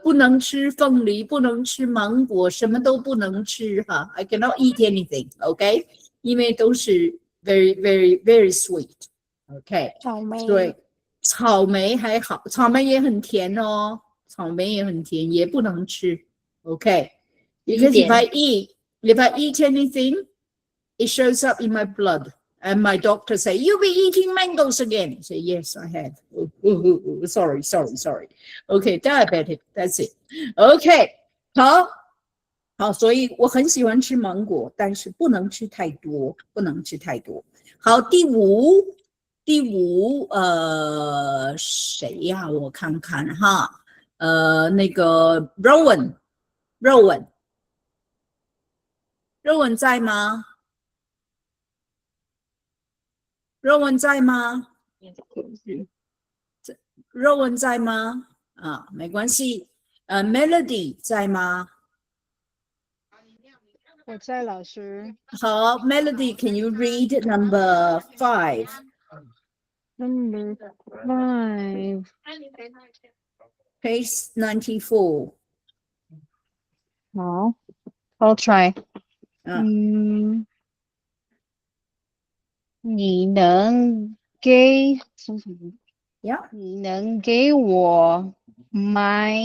不能吃凤梨，不能吃芒果，什么都不能吃哈。I cannot eat anything, okay? 因为都是 very, very, very sweet, okay? 对，草莓还好，草莓也很甜哦，草莓也很甜，也不能吃 ，okay? Because if I eat anything, it shows up in my blood. And my doctor say, you'll be eating mangoes again. I say, yes, I have. Sorry. Okay, diabetic, that's it. Okay, 好，所以我很喜欢吃芒果，但是不能吃太多。好，第五，谁呀？我看看哈，那个 Rowan 在吗？Rowan 在吗？没关系。Melody 在吗？我在，老师。好 ，Melody, can you read number 5? Number 5. Page 94. 好 I'll try. 你能给我买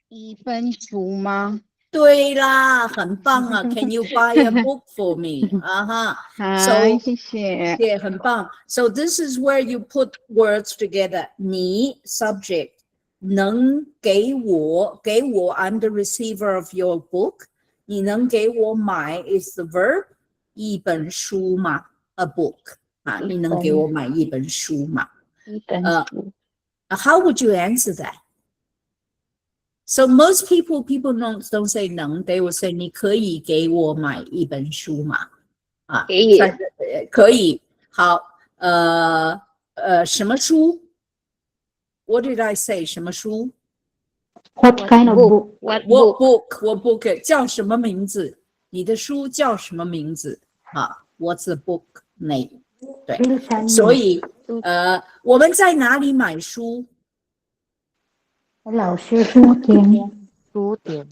一本书吗？对啦，很棒啊 ！Can you buy a book for me? 好，谢谢。对，很棒。So this is where you put words together. 你 subject 能给我 I'm the receiver of your book. 你能给我买 is the verb. 一本书嘛 ，a book 你能给我买一本书嘛？How would you answer that? So most people don't say 能 they will say 你可以给我买一本书嘛？可以。好，什么书 ？What did I say? 什么书 What kind of book? What book 叫什么名字？你的书叫什么名字？What's the book name? 对，所以我们在哪里买书？老师，书店。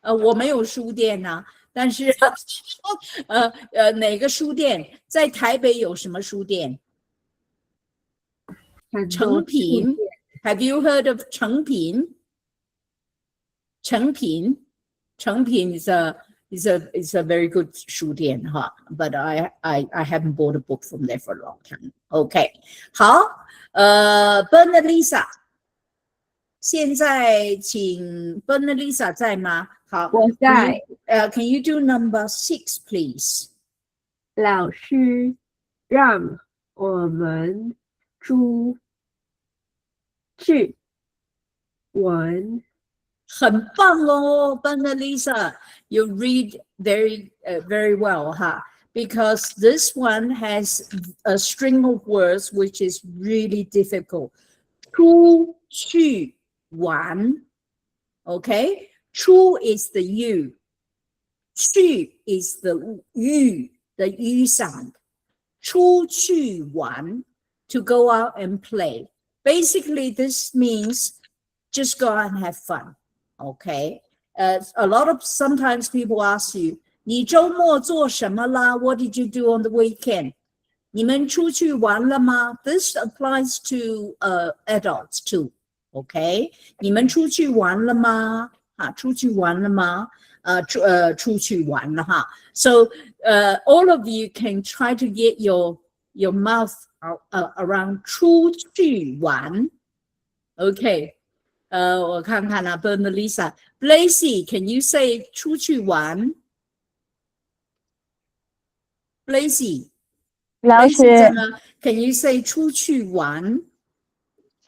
我没有书店啊，但是哪个书店？在台北有什么书店？诚品 ，Have you heard of 诚品？成品 is a very good 书店 but I haven't bought a book from there for a long time. OK， 好，Bernalisa， 现在请 Bernalisa 在吗？好，我在。Can you do number 6, please？ 老师让我们出去玩。很棒哦 ，Bernalisa, you read very well, because this one has a string of words which is really difficult. 出去玩 ，OK? 出 is the U, 去 is the U sound. 出去玩 to go out and play. Basically, this means just go out and have fun. Okay, sometimes people ask you, 你周末做什么啦? What did you do on the weekend? 你们出去玩了吗? This applies to adults too. Okay, 你们出去玩了吗? 出去玩了吗? 出去玩了哈. So all of you can try to get your mouth around 出去玩. Okay. 我看看啊 Bernalisa. Blazy, can you say 出去玩 Blazy, 老师 can you say 出去玩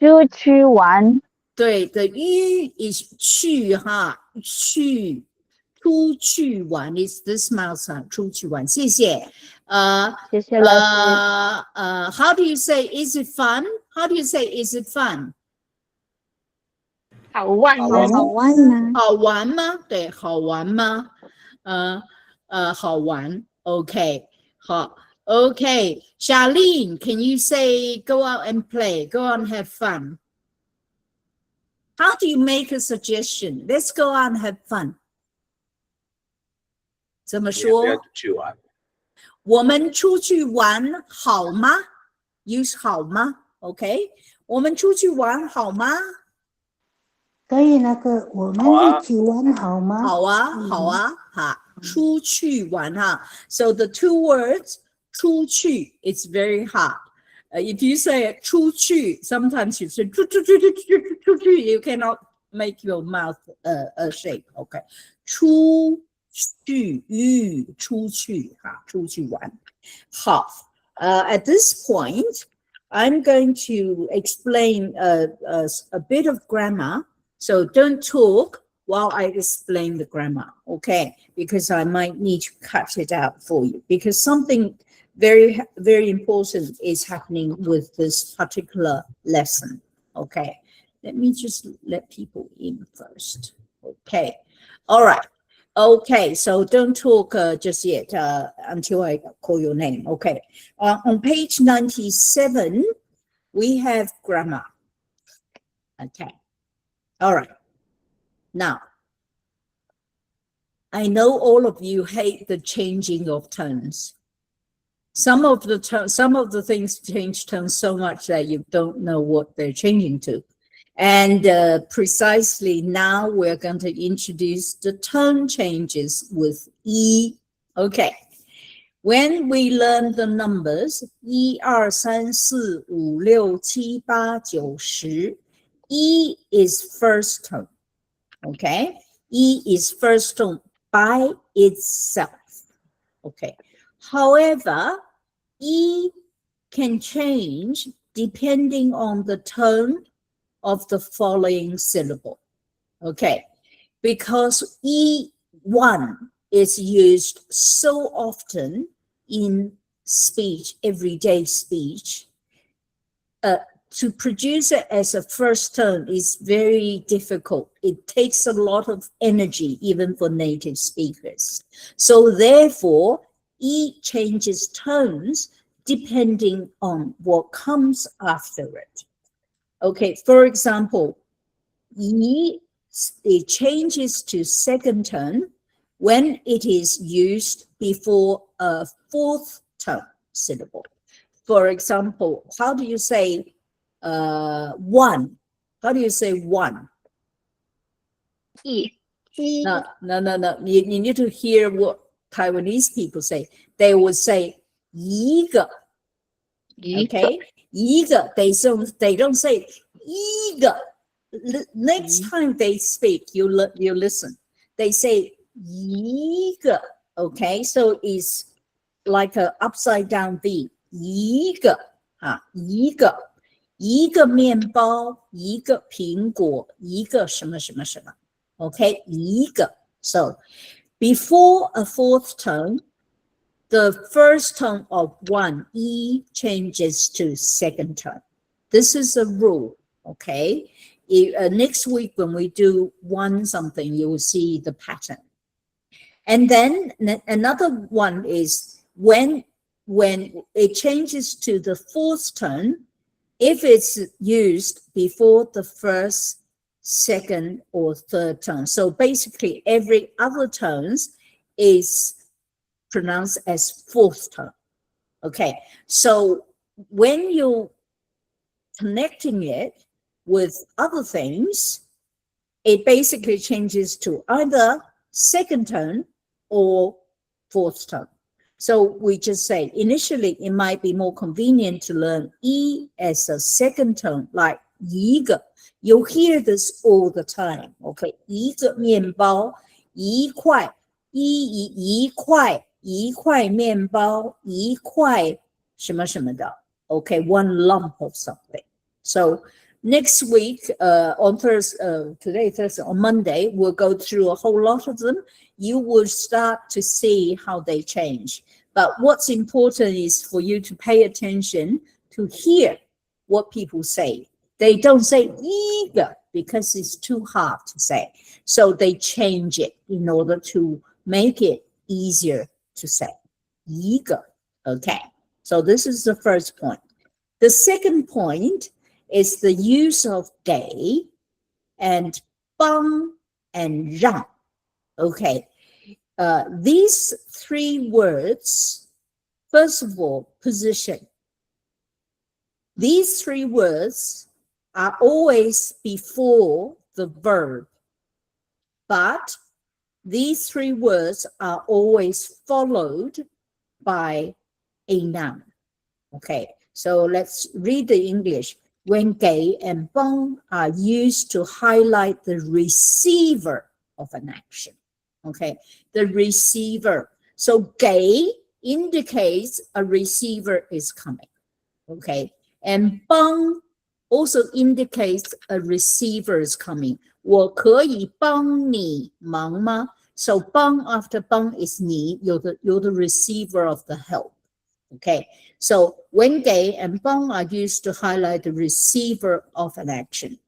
出去玩 对 the U is 去哈去出去玩 is this mouth sound 出去玩谢谢谢谢老师 how do you say is it fun? How do you say is it fun? 好玩吗？好玩吗？好玩吗？对，好玩吗？好玩。OK， 好。OK， Charlene, can you say go out and play? Go out and have fun. How do you make a suggestion? Let's go out and have fun. 怎么说？我们出去玩好吗？ Use 好吗 ？OK， 我们出去玩好吗？可以那个我们一起玩好吗？好啊，好啊，哈，出去玩哈。So the two words 出去 it's very hard. If you say 出去, sometimes you say 出去 you cannot make your mouth a shape. Okay, 出去哈，出去玩。好，at this point, I'm going to explain a bit of grammar. So don't talk while I explain the grammar, okay? Because I might need to cut it out for you because something very, very important is happening with this particular lesson, okay? Let me just let people in first, okay? All right, okay, so don't talk just yet until I call your name, okay? On page 97, we have grammar, okay? All right. Now, I know all of you hate the changing of tones. Some of the things change tones so much that you don't know what they're changing to. And precisely now we're going to introduce the tone changes with E. Okay. When we learn the numbers 1, 2, 3, 4, 5, 6, 7, 8, 9, 10, E is first tone, okay? E is first tone by itself, okay? However, E can change depending on the tone of the following syllable, okay? Because E1 is used so often in speech, everyday speech, to produce it as a first tone is very difficult. It takes a lot of energy, even for native speakers. So therefore, E changes tones depending on what comes after it. Okay, for example, E, it changes to second tone when it is used before a fourth tone syllable. For example, how do you say one? How do you say one? E. No. You need to hear what Taiwanese people say. They would say 一个. Okay? 一个. They don't say 一个. Next time they speak, you listen. They say 一个. Okay? So it's like an upside down V. 一个. 一个. 一个面包, 一个苹果, 一个什么什么什么. Okay? 一个. So before a fourth tone, the first tone of one, E, changes to second tone. This is a rule, okay? Next week when we do one something, you will see the pattern. And then another one is when it changes to the fourth tone, if it's used before the first, second, or third tone. So basically every other tones is pronounced as fourth tone. Okay, so when you're connecting it with other things, it basically changes to either second tone or fourth tone. So we just say initially it might be more convenient to learn E as a second tone, like 一个. You'll hear this all the time. Okay, 一个面包, 一块, 一块, 一块面包, 一块什么什么的. Okay, one lump of something. So next week, on Thursday, on Monday, we'll go through a whole lot of them. You will start to see how they change. But what's important is for you to pay attention to hear what people say. They don't say 一个 because it's too hard to say. So they change it in order to make it easier to say. 一个. Okay, so this is the first point. The second point is the use of 给 and 帮 and 让. Okay, these three words, first of all, position. These three words are always before the verb, but these three words are always followed by a noun. Okay, so let's read the English. When 给 and 帮 are used to highlight the receiver of an action. Okay, the receiver. So 给 indicates a receiver is coming. Okay, and 帮 also indicates a receiver is coming. 我可以帮你忙吗? So 帮 after 帮 is 你, you're the receiver of the help. Okay, so when 给 and 帮 are used to highlight the receiver of an action.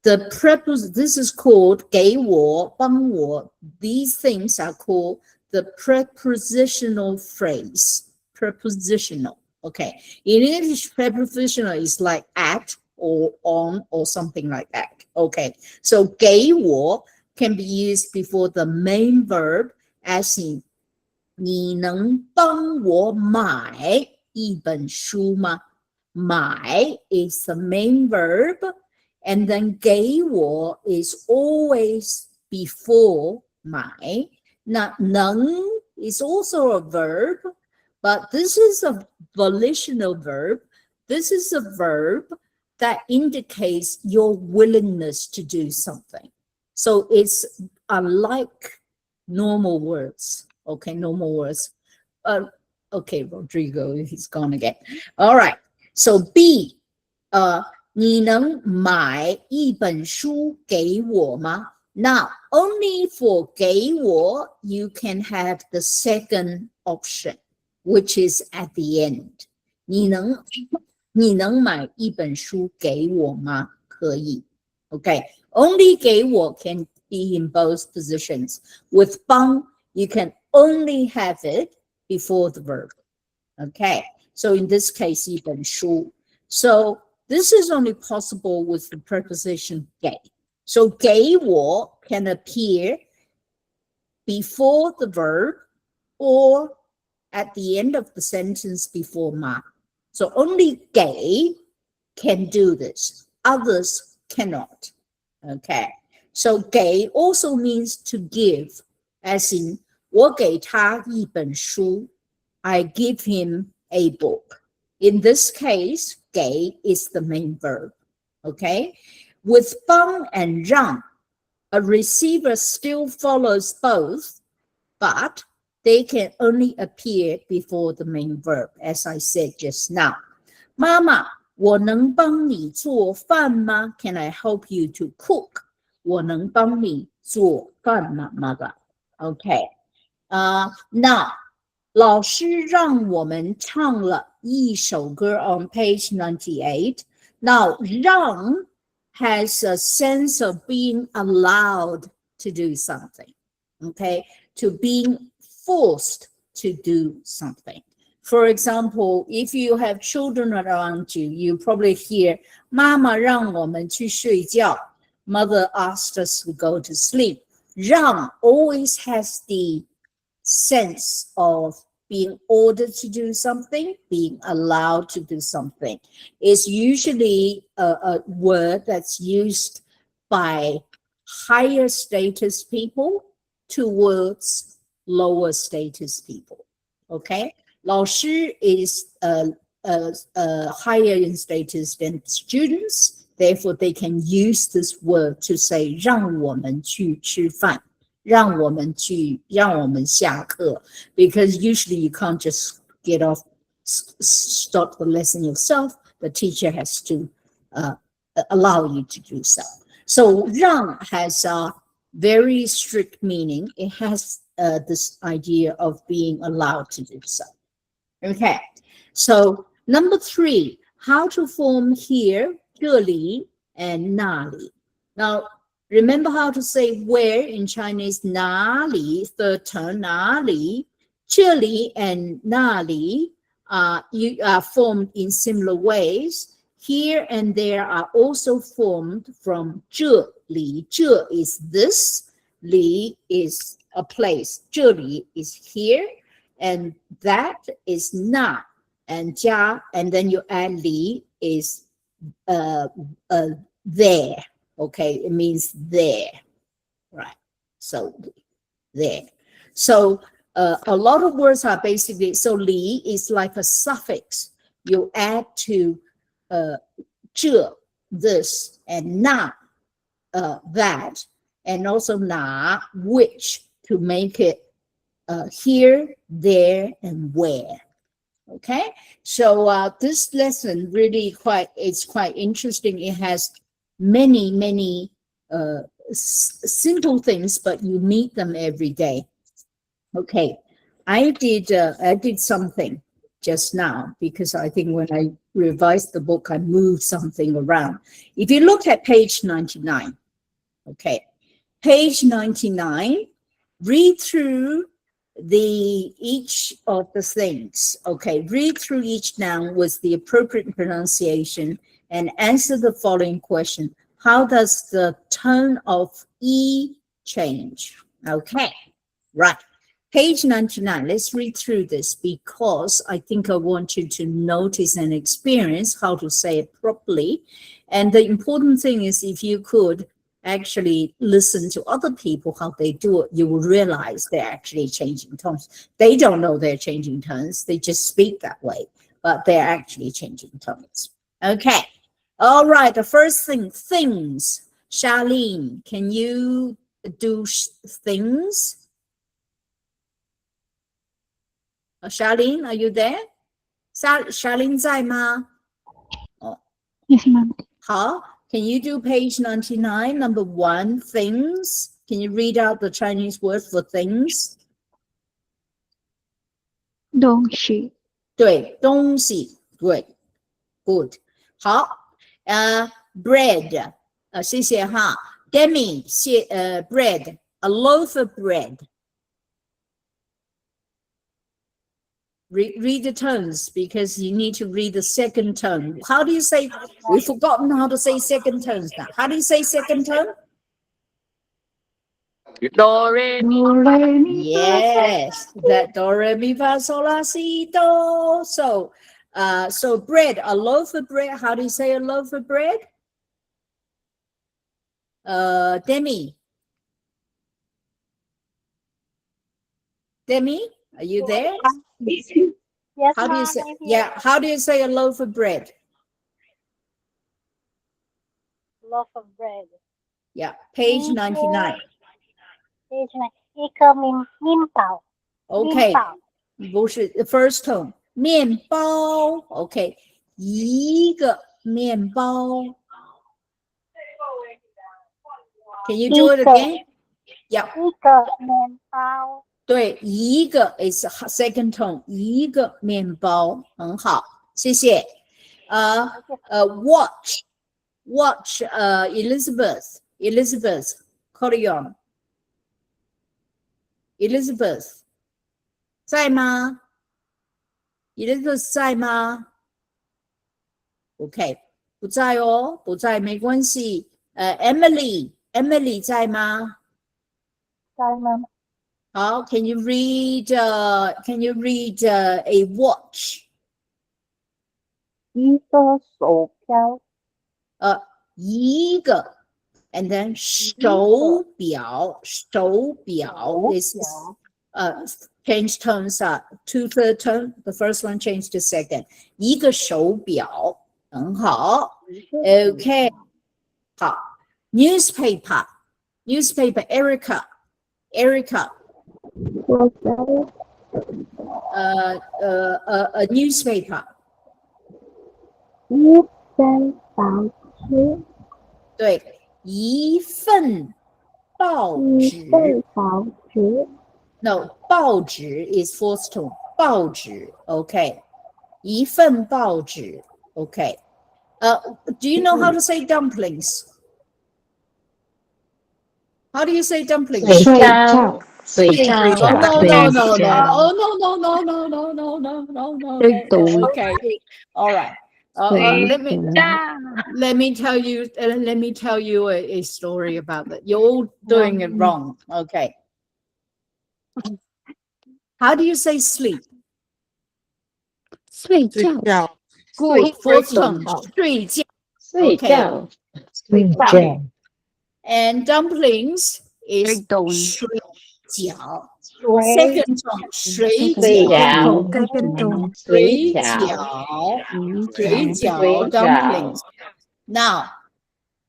This is called 给我, 帮我. These things are called the prepositional phrase. Prepositional. Okay, in English, prepositional is like at or on or something like that. Okay, so 给我 can be used before the main verb, as in 你能帮我买一本书吗? 买 is the main verb, and then 给我 is always before 买. Now 能 is also a verb, but this is a volitional verb. This is a verb that indicates your willingness to do something. So it's unlike normal words. Okay, normal words. Okay, Rodrigo, he's gone again. All right. So B, 你能买一本书给我吗? Now, only for 给我, you can have the second option, which is at the end. 你能买一本书给我吗? 可以. Okay, only 给我 can be in both positions. With 帮, you can only have it before the verb. Okay, so in this case, 一本书. So this is only possible with the preposition 给. So 给我 can appear before the verb or at the end of the sentence before 吗. So only 给 can do this. Others cannot. Okay. So 给 also means to give, as in 我给他一本书 I give him a book. In this case, 给 is the main verb. Okay? With 帮 and 让, a receiver still follows both, but they can only appear before the main verb, as I said just now. 妈妈，我能帮你做饭吗? Can I help you to cook? 我能帮你做饭吗, mother? Okay. Now, 老师让我们唱了一首歌 on page 98. Now, 让 has a sense of being allowed to do something. Okay, to being forced to do something. For example, if you have children around you, you probably hear, 妈妈让我们去睡觉. Mother asked us to go to sleep. 让 always has the sense of being ordered to do something, being allowed to do something. It's usually a word that's used by higher status people towards lower status people. Okay? 老师 is higher in status than students, therefore they can use this word to say 让我们去吃饭。让我们下课 because usually you can't just get off, stop the lesson yourself. The teacher has to allow you to do so. So 让 has a very strict meaning. It has this idea of being allowed to do so. Okay, so number 3, how to form here 这里 and 那里. Now, remember how to say where in Chinese, 哪里, third term, 哪里, 这里 and 那里you are formed in similar ways. Here and there are also formed from 这里. 这 is this, 里 is a place. 这里 is here, and that is 那, and 家, and then you add 里 is there. Okay, it means there, right? So there. So a lot of words are basically, so 里 is like a suffix. You add to 这, this, and 那, that, and also 哪, which, to make it here, there, and where. Okay, so this lesson really it's quite interesting. It has many simple things, but you meet them every day. Okay, I did something just now because I think when I revised the book, I moved something around. If you look at page 99, okay, page 99, read through each of the things. Okay, read through each noun with the appropriate pronunciation and answer the following question. How does the tone of E change? Okay, right. Page 99, let's read through this because I think I want you to notice and experience how to say it properly. And the important thing is if you could actually listen to other people, how they do it, you will realize they're actually changing tones. They don't know they're changing tones. They just speak that way, but they're actually changing tones. Okay. All right. The first thing, things. Charlene, can you do things? Charlene, are you there? Charlene 在吗? Yes, ma'am. 好. Can you do page 99, number 1, things? Can you read out the Chinese word for things? 东西。对，东西。Good. Good. 好。bread. 谢谢哈。Demi, bread. A loaf of bread. Read the tones because you need to read the second tone. How do you say? We've forgotten how to say second tones now. How do you say second tone? Do, re, mi. Yes, that do, re, mi, fa, sol, la, si, do. So bread, a loaf of bread. How do you say a loaf of bread? Demi. Demi, are you there? Yes, How do you ma'am, say? I'm here. Yeah. How do you say a loaf of bread? Loaf of bread. Yeah. Page 99. Page 9. 一个面包。 Okay. 面包。不是 the first tone. 面包 Okay. 一个面包 Can you do it again? Yeah. 一个面包。对，一个 is second tone. 一个面包很好，谢谢。Watch. Elizabeth. Carry on. Elizabeth 在吗 ？Elizabeth 在吗 ？OK， 不在哦，不在没关系。Emily 在吗？在吗？好 ，Can you read a watch？ 一个手表。一个 ，and then 手表 is change tones to third tone. The first one changed to second. 一个手表很好 ，OK， 好。Newspaper, Erica. A newspaper. 一份报纸。对，一份报纸。No, 报纸 is fourth tone. 报纸 OK. 一份报纸 OK. Do you know how to say dumplings? How do you say dumplings? 水饺。Oh no. Okay. All right. Let me tell you a story about that. You're all doing it wrong. Okay. How do you say sleep? 睡觉。 Good. Fourth tone. 睡觉. Okay. And dumplings is 水饺. Second tone. 水饺. Dumplings. Now,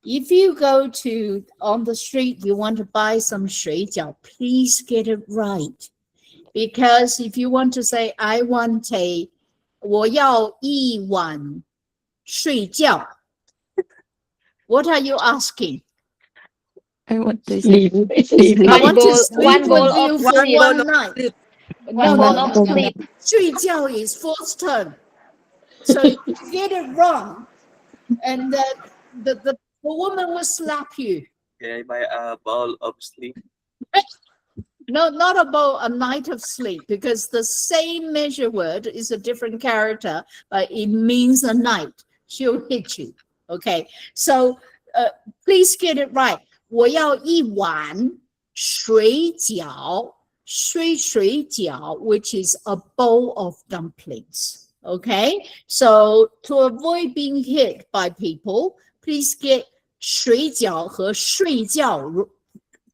if you go to on the street, you want to buy some 水饺, please get it right. Because if you want to say, I want 我要一碗睡觉, what are you asking? I want to sleep. I want to sleep with you for sleep. one night. One bowl of sleep. 睡觉 is fourth turn. So if you get it wrong, and the woman will slap you. Can I buy a bowl of sleep? No, not about a night of sleep, because the same measure word is a different character, but it means a night. She'll hit you. Okay, so please get it right. 我要一碗水饺, 水饺, which is a bowl of dumplings. Okay, so to avoid being hit by people, please get 水饺和睡觉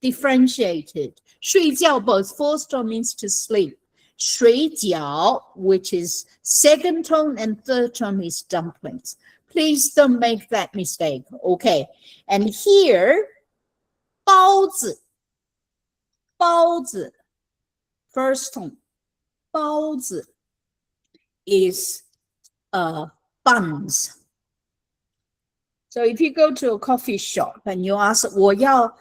differentiated. 睡觉 both fourth tone means to sleep. 水饺, which is second tone, and third tone is dumplings. Please don't make that mistake. Okay, and here, 包子 first tone. 包子 is buns. So if you go to a coffee shop and you ask 我要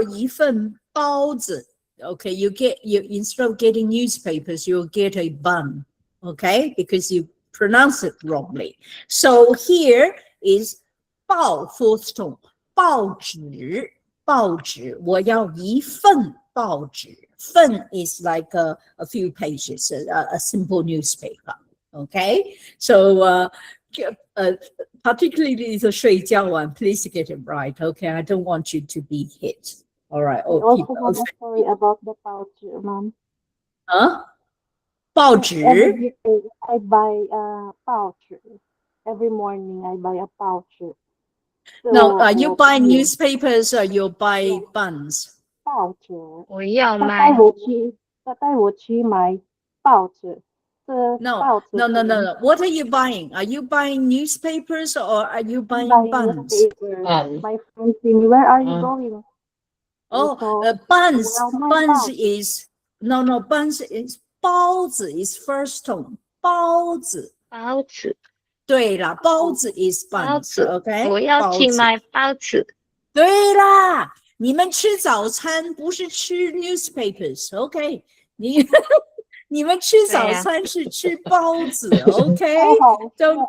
一份包子, okay, you instead of getting newspapers, you'll get a bun, okay, because you pronounce it wrongly. So here is 报 fourth tone. 报纸 我要一份报纸. 份 is like a few pages, a simple newspaper. Okay, so particularly the 睡觉 one, please get it right. Okay, I don't want you to be hit. All right. I also have a story about the pouch, Mom. Huh? 报纸 I buy pouch. every morning I buy a pouch. Now, are you buying newspapers or you buy buns? 报纸，我要大买概我去买报纸，这 No, 报纸 no, no, no, no. What are you buying? Are you buying newspapers or are you buying buns? My friend see me, where are you going? Oh, So, buns. well, my Buns pouch. is no. Buns is 包子 is first tone. 包子。包子，对了，包子 is 包 buns. 子， OK， 我要包子。去买包子。对啦，你们吃早餐不是吃 newspapers，OK？ 你们吃早餐是吃包子，OK？Don't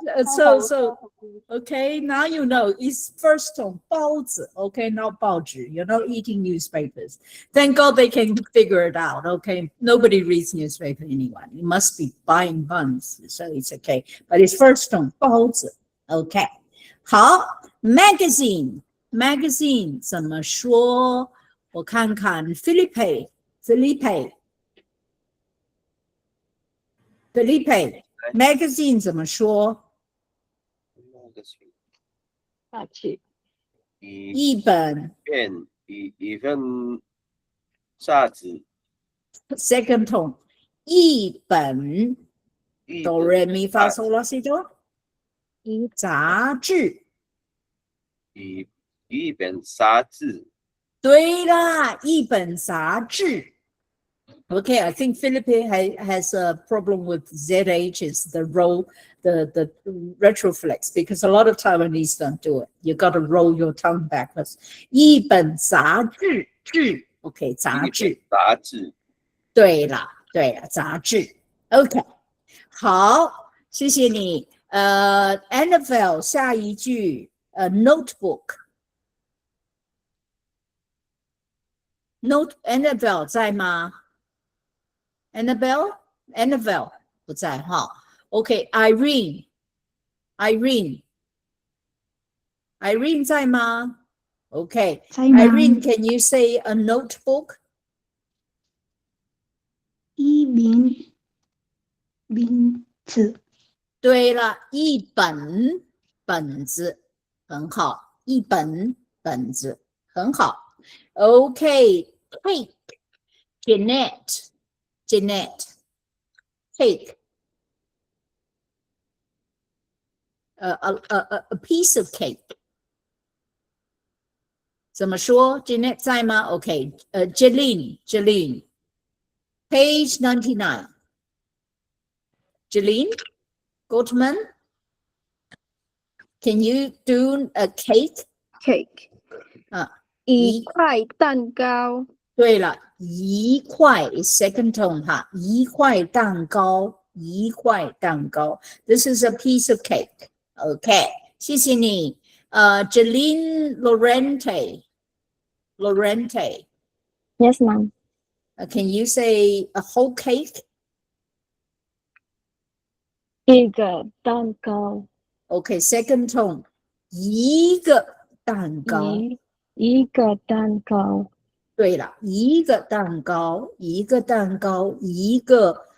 OK? Now you know it's first on 包子，OK? Not 报纸。You're not eating newspapers. Thank God they can figure it out. OK? Nobody reads newspaper anymore. You must be buying buns, so it's OK. But it's first on 包子，OK？ 好 ，magazine 怎么说？我看看 Felipe magazine 怎么说？下去。一本杂志。Second tone， 一本哆来咪发嗦拉西哆，杂志。一本杂志。对啦，一本杂志。Okay, I think Philippe has a problem with ZH is the roll, the retroflex, because a lot of Taiwanese don't do it. You got to roll your tongue backwards. 一本杂志，OK， 杂志。对啦，杂志。OK， 好，谢谢你。Annabelle 下一句，notebook。Annabelle 在吗？Annabelle 不在哈。OK， Irene 在吗 ？OK， Irene can you say a notebook？ 一本子。对了，一本子很好，一本子很好。OK， cake Jeanette cake a piece of cake 怎么说 Jeanette 在吗 OK Jeline page 99 Jeline Gottman can you do a cake 一块蛋糕。对了，一块 is second tone 哈，一块蛋糕。This is a piece of cake. OK， 谢谢你。Jeline Lorente. Yes, ma'am. Can you say a whole cake? 一个蛋糕。OK, second tone. 一个蛋糕。一个蛋糕。对了，一个蛋糕，一块蛋糕，一个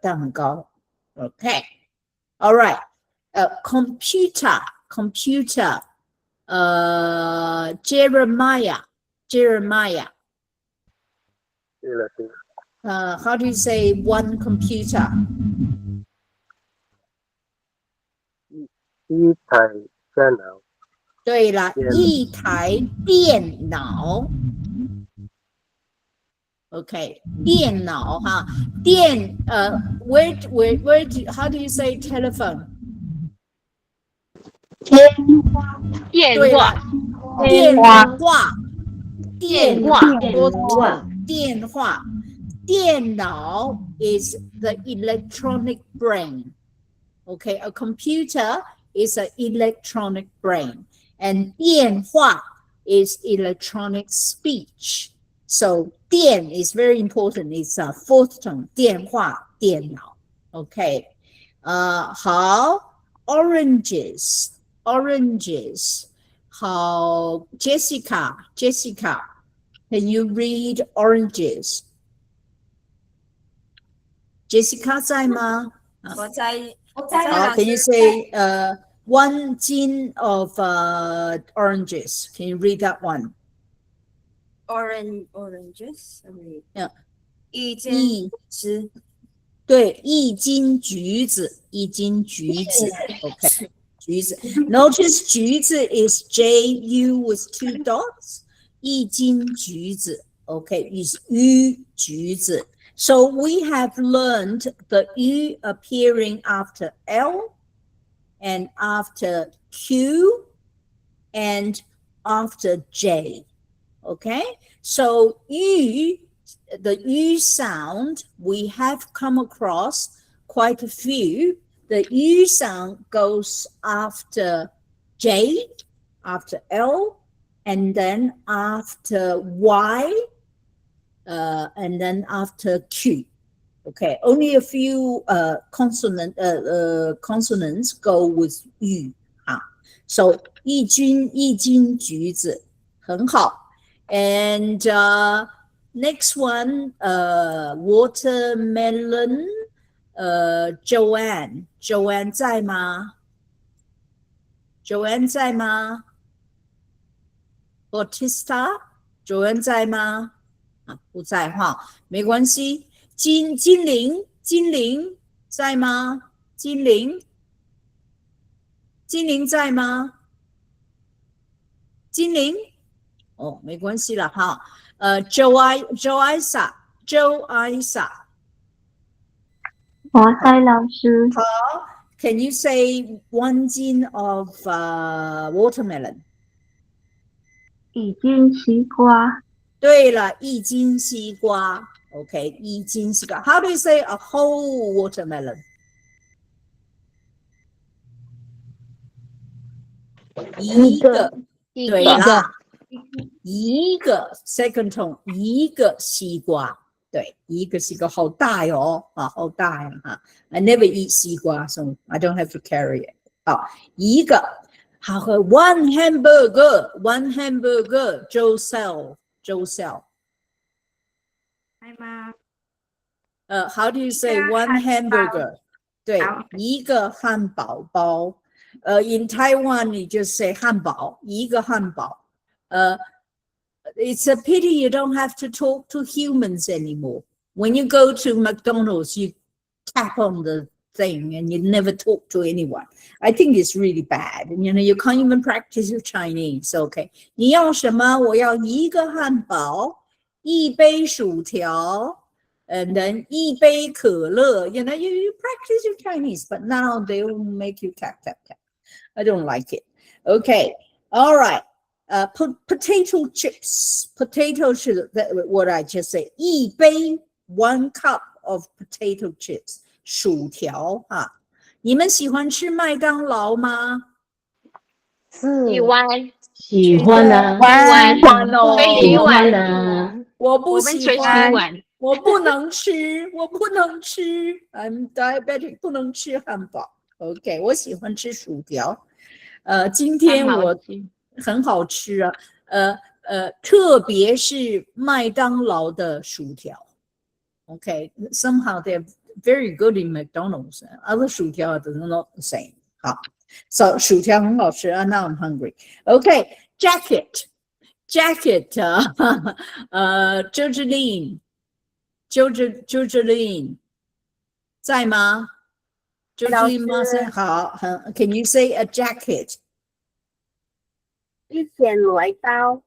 蛋糕。OK, all right. Computer. Jeremiah. How do you say one computer? 一台电脑。对了，一台电脑。OK， 电脑哈，how do you say telephone？ 电话。电脑 is the electronic brain. Okay, a computer is an electronic brain. And 电话 is electronic speech. So 电 is very important. It's a fourth tone. 电话，电脑。Okay. 好 oranges. 好 Jessica. Can you read oranges? Jessica 在吗好 can you say one tin of oranges? Can you read that one? Oranges. Yeah. 一斤对，一斤橘子，一斤橘子 ，OK， 橘子。Notice 橘子 is J-U with 2 dots， 一斤橘子 ，OK is 橘子。So we have learned the U appearing after L and after Q and after J. Okay, so U, the U sound, we have come across quite a few. The U sound goes after J, after L, and then after Y, and then after Q. Okay, only a few consonants go with U. So 一斤橘子，很好。And next one, watermelon. Joanne 在吗 ？Joanne 在吗 ？Bautista Joanne 在吗？不在哈，没关系。精灵在吗？精灵在吗？精灵哦，没关系了哈。Joisa 我在老师。好 ，Can you say 1 斤 of watermelon？ 1斤西瓜。对了，1斤西瓜。OK， 1斤西瓜。How do you say a whole watermelon？ 一个，对啦，一个 second tone， 一个西瓜。对，一个西瓜好大哟，好大呀哈 ！I never eat 西瓜 ，so I don't have to carry it。好，一个，好和 one hamburger， Joe sell。在吗？How do you say one hamburger？ 对，一个汉堡包。In Taiwan 你就 say 汉堡，一个汉堡。It's a pity you don't have to talk to humans anymore. When you go to McDonald's, you tap on the thing and you never talk to anyone. I think it's really bad. You know, you can't even practice your Chinese. Okay. 你要什么？我要一个汉堡，一杯薯条，and then 一杯可乐。You know, you practice your Chinese, but now they will make you tap. I don't like it. Okay. All right. Potato chips. Potato chips, what I just said. 一杯 1 cup of potato chips. 薯条啊。你们喜欢吃麦当劳吗？喜欢啊，喜欢啊。我不喜欢，我不能吃。I'm diabetic， 不能吃汉堡。OK， 我喜欢吃薯条。今天我很好吃啊，特别是麦当劳的薯条。Okay, somehow they're very good in McDonald's. Other 薯条 are not the same. 好 ，so 薯条很好吃啊。Now I'm hungry. Okay, jacket. Jojeline 在吗？Jojeline 吗？好，Can you say a jacket？ 一件外套。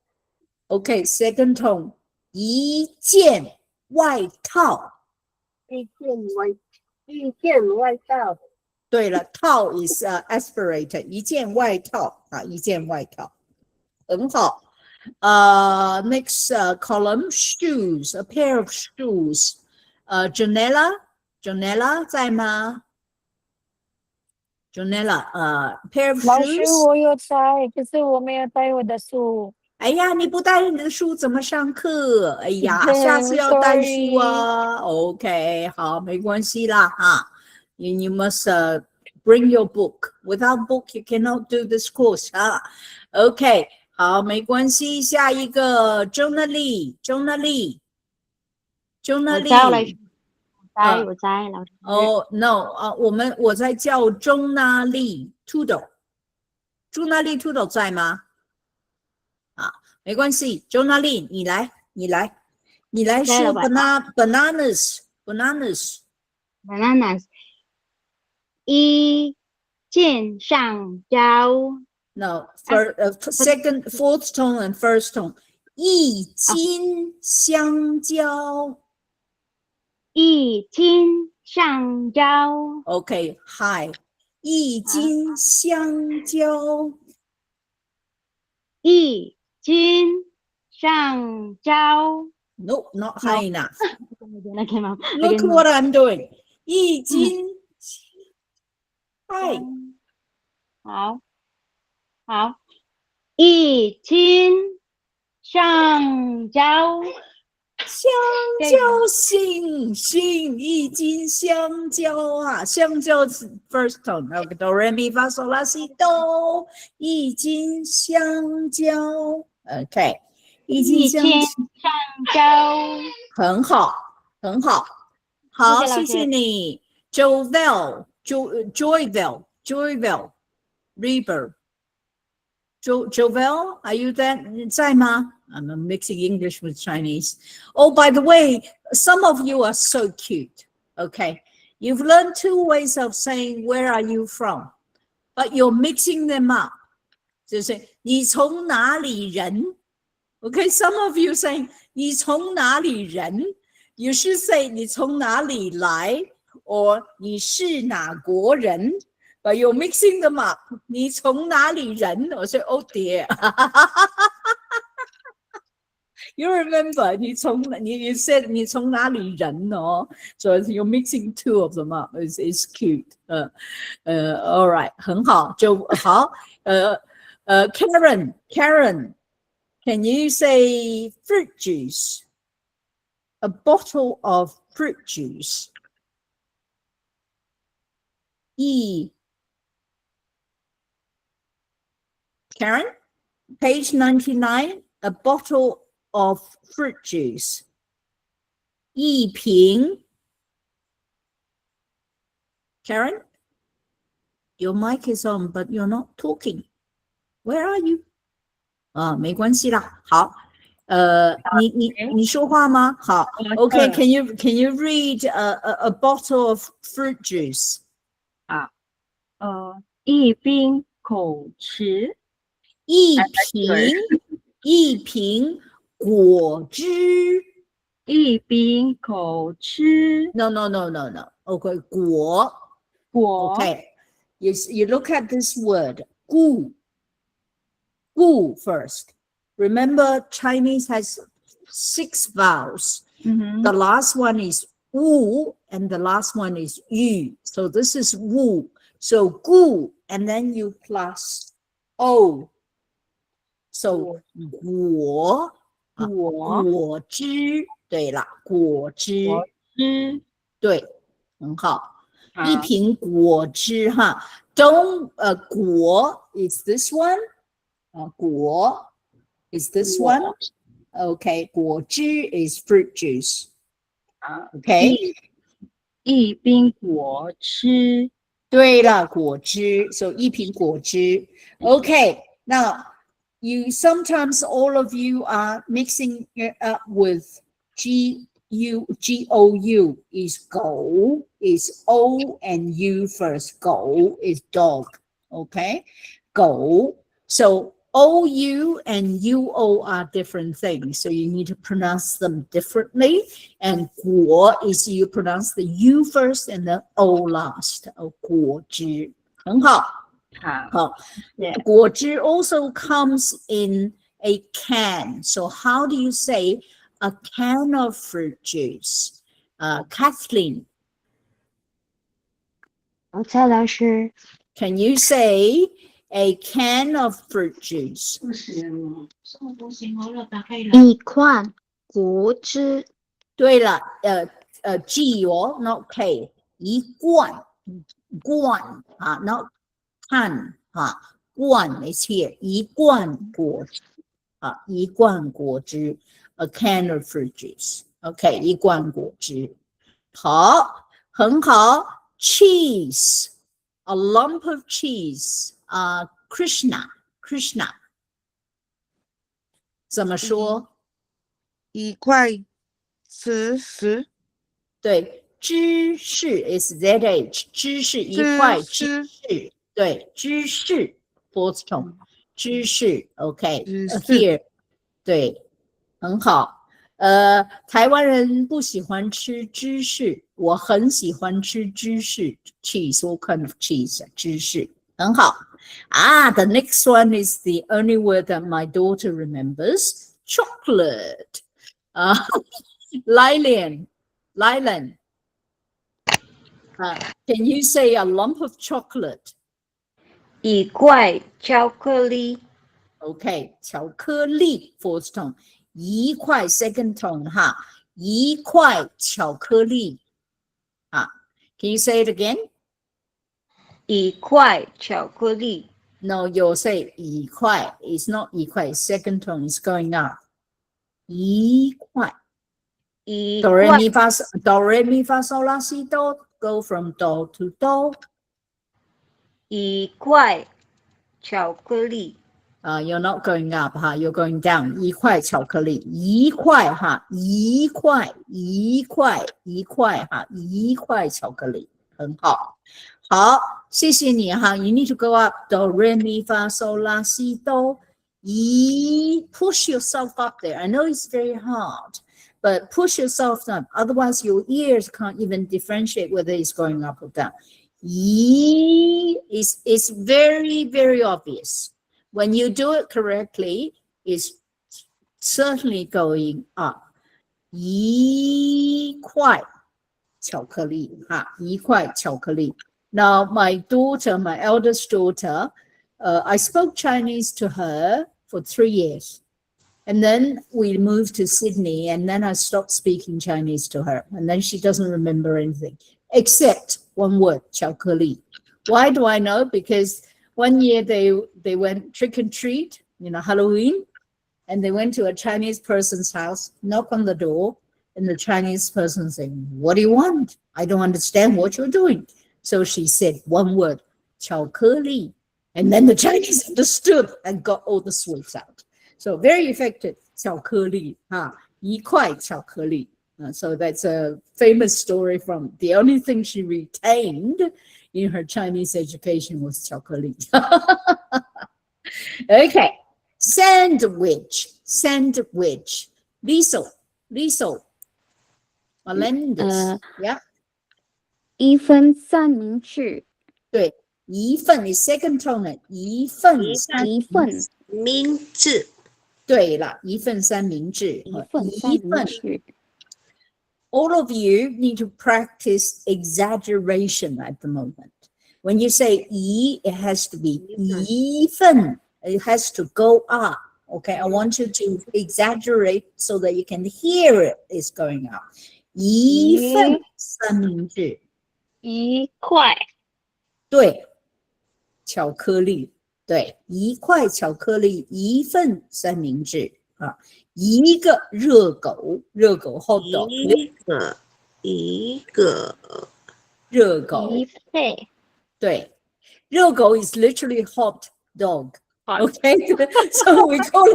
Okay, second tone， 一件外套。一件外套。对了，套 is aspirated， 一件外套啊，一件外套，很好。Next column, shoes, a pair of shoes. Janella 在吗？Janella, pair of shoes. 老师，我有带，可是我没有带我的书。哎呀，你不带你的书怎么上课？哎呀，下次要带书啊。OK， 好，没关系啦哈。You must bring your book. Without book, you cannot do this course 啊。OK， 好，没关系。下一个 Jonah Lee，我在老师。no 我在叫钟娜丽 Tudor， 钟娜丽 Tudor 在吗？没关系，钟娜丽你来说 bananas。一见上交。No, second, fourth tone and first tone. 一斤香蕉。一斤上交。Okay, hi. 一斤香蕉。一斤上交。No, not high enough. Look what I'm doing. 一斤。Hi. 好。一斤上交。香蕉星一斤香蕉啊，香蕉是 first tone， okay, do re mi fa sol la si do， 一斤香蕉 ，OK， 一斤香蕉，很好，好，谢谢你 ，Joyville River。Jovel, are you there? 在吗? I'm mixing English with Chinese. Oh, by the way, some of you are so cute. Okay. You've learned 2 ways of saying where are you from, but you're mixing them up. 就是你从哪里人? Okay, some of you saying 你从哪里人? You should say 你从哪里来 or 你是哪国人? But you're mixing them up. 你从哪里人? I say, oh dear. You remember, you said 你从哪里人 no? So you're mixing 2 of them up. It's cute. All right. 很好，就好。Karen, can you say fruit juice? A bottle of fruit juice. Karen, page 99, a bottle of fruit juice. 一瓶. Karen, your mic is on, but you're not talking. Where are you? 没关系啦。好，你说话吗？好 ，Okay. Can you read a bottle of fruit juice? 一瓶口吃。一瓶果汁。一瓶口吃。No. Okay, 果。Okay. You look at this word, 故 first. Remember, Chinese has 6 vowels. The last one is wu, and the last one is yu. So this is wu. So 故 and then you plus o. So 果汁，对了，果汁，对，很好。一瓶果汁哈。Don't 果 is this one? 果 is this one? Okay, 果汁 is fruit juice. Okay. 一瓶果汁。对了，果汁 so 一瓶果汁 Okay, now you sometimes all of you are mixing it up with G-O-U is 狗 is O and U first. 狗 is dog. Okay, 狗. So O-U and U-O are different things. So you need to pronounce them differently. And 果 is you pronounce the U first and the O last. 果汁很好。好，果汁 also comes in a can. So how do you say a can of fruit juice? Kathleen. 蔡老师 Can you say a can of fruit juice? 一罐果汁。对了，G 哦 ，not K， 一罐 not can 罐 is here， 一罐果汁一罐果汁 ，a can of fruit juice。OK， 一罐果汁。好，很好。Cheese, a lump of cheese. Krishna 怎么说？一块芝士。对，芝士 is zh， 芝士一块芝士，对，芝士 fourth tone， 芝士 OK， here 对，很好。台湾人不喜欢吃芝士，我很喜欢吃芝士 cheese, all kind of cheese 芝士，很好。The next one is the only word that my daughter remembers, chocolate. Lilian, can you say a lump of chocolate? 一块巧克力。Okay, 巧克力 fourth tone. 一块 second tone 哈，一块巧克力啊。Can you say it again? 一块巧克力。No, you'll say 一块. It's not 一块. Second tone is going up. 一块。Do re mi fa sol la si do. Go from do to do. 一块巧克力。You're not going up 哈， you're going down. 一块巧克力，一块哈，一块哈，一块巧克力，很好。好，谢谢你哈。You need to go up. Do re mi fa sol la si do. Push yourself up there. I know it's very hard, but push yourself up. Otherwise, your ears can't even differentiate whether it's going up or down. Is very, very obvious. When you do it correctly, it's certainly going up. 一块巧克力哈，一块巧克力。Now, my daughter, my eldest daughter, I spoke Chinese to her for 3 years. And then we moved to Sydney, and then I stopped speaking Chinese to her. And then she doesn't remember anything, except one word, 巧克力. Why do I know? Because one year they went trick and treat, Halloween, and they went to a Chinese person's house, knock on the door, and the Chinese person said, "What do you want? I don't understand what you're doing." So she said one word, 巧克力, and then the Chinese understood and got all the sweets out. So very effective, 巧克力,一块巧克力. So that's a famous story from the only thing she retained in her Chinese education was 巧克力. Okay, sandwich. Liesl, Melendez, yeah. 一份三明治。对，一份 is second tone， 一份明治。对了，一份三明治。一份三明治。All of you need to practice exaggeration at the moment. When you say 一, it has to be 一份. It has to go up. Okay, I want you to exaggerate so that you can hear it is going up. 一份三明治。一块。对，巧克力。对，一块巧克力，一份三明治啊，一个热狗 hot dog， 一个热狗，一份。对，热狗 is literally hot dog. Okay, so we call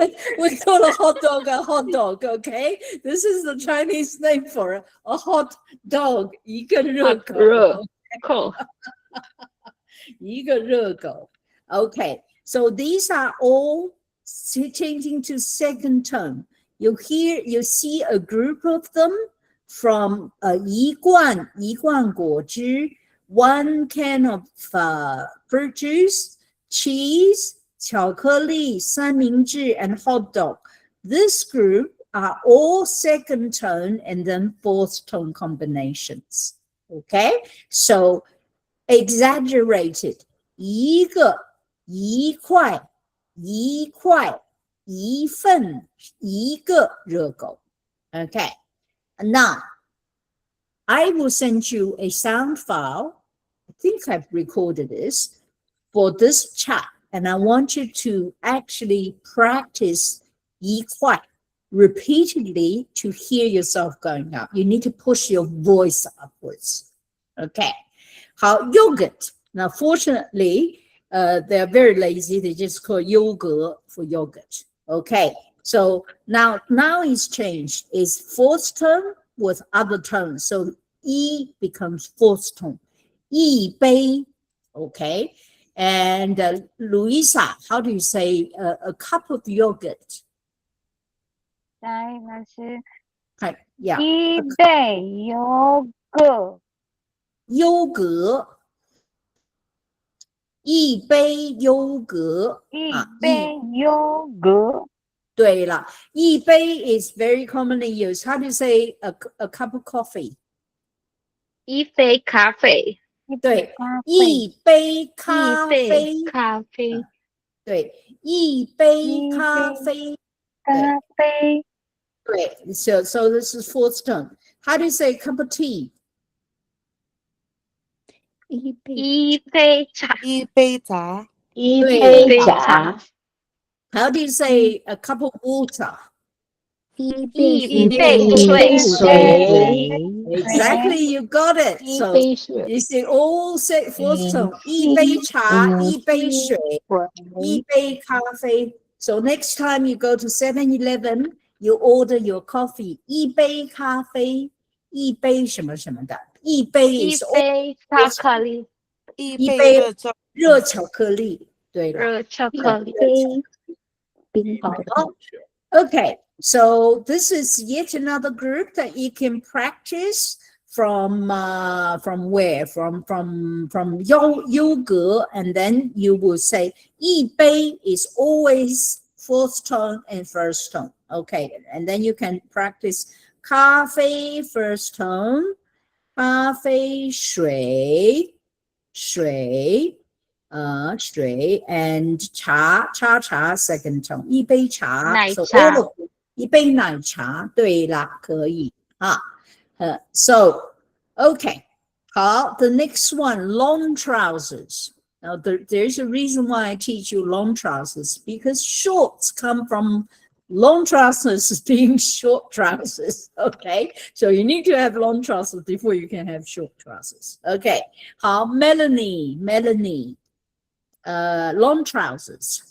a hot dog a hot dog. Okay, this is the Chinese name for a hot dog. 一个热狗，一个热狗。Okay, so these are all changing to second tone. You see a group of them from 一罐果汁, 1 can of fruit juice, cheese, 巧克力, 三明治, and hot dog. This group are all second tone and then fourth tone combinations. Okay, so exaggerated. 一个一块一块一份一个热狗 Okay, now I will send you a sound file. I think I've recorded this for this chat, and I want you to actually practice 一块 repeatedly to hear yourself going up. You need to push your voice upwards. Okay. How yogurt. Now, fortunately, they're very lazy. They just call yogurt for yogurt. Okay. So now it's changed. It's fourth tone with other tones. So E becomes fourth tone. 一杯. Okay. And Luisa, how do you say a cup of yogurt? 来，老师， Yeah. 一杯优格，优格，一杯优格啊，一杯优格。对了，一杯 is very commonly used. How do you say a cup of coffee? 一杯咖啡，对，一杯咖啡，一杯咖啡，对，一杯咖啡，咖啡。对。So this is fourth tone. How do you say cup of tea? 一杯茶，一杯茶，一杯茶， How do you say a cup of water? 一一杯杯水， Exactly, you got it. 一 So 杯水， you see all say fourth tone. 一杯茶，一杯水，一杯咖啡. So next time you go to 7-Eleven, you order your coffee. 一杯咖啡，一杯什么什么的。一杯一 is 杯巧克力，一一杯杯热巧热巧克力。对了，热巧克力，Okay, so this is yet another group that you can practice from where? From yoga, and then you will say 一杯 is always fourth tone and first tone. Okay, and then you can practice 咖啡 first tone, 咖啡水水 and 茶 second tone. 一杯茶，奶 so 茶 all of it. 一杯奶茶，对啦，可以啊。So okay. 好， the next one, long trousers. Now there's a reason why I teach you long trousers, because shorts come from long trousers being short trousers. Okay, so you need to have long trousers before you can have short trousers. Okay. 好， Melanie. Long trousers.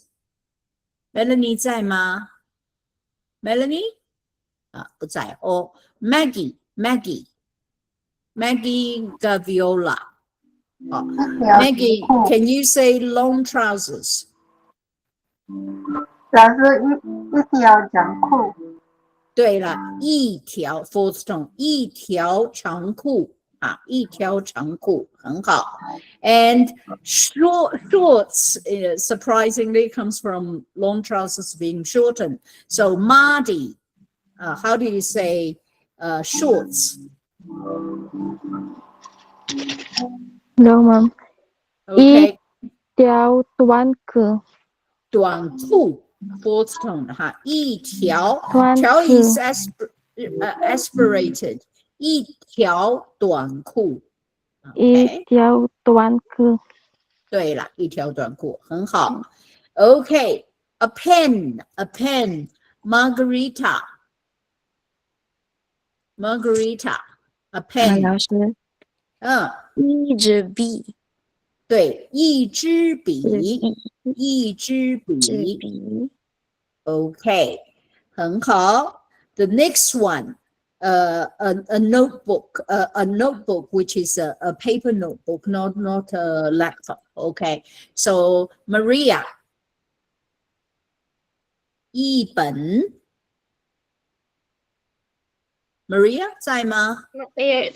Melanie 在吗？ Melanie 不在哦。Maggie Gaviola. Maggie, can you say long trousers? 老师一条长裤。对了，一条 fourth tone， 一条长裤啊，一条长裤很好。And shorts surprisingly comes from long trousers being shortened. So Mardi, how do you say shorts? No, ma'am. Okay. 一条短裤。短裤 fourth tone 哈，一条短裤条 is aspirated， 一条短裤。一条短裤。对了，一条短裤很好。Okay, a pen, Margarita, a pen. 老师。一支笔。对，一支笔，一支笔。Okay, 很好。The next one, a notebook, a notebook which is a paper notebook, not a laptop. Okay, so Maria, 一本。Maria 在吗？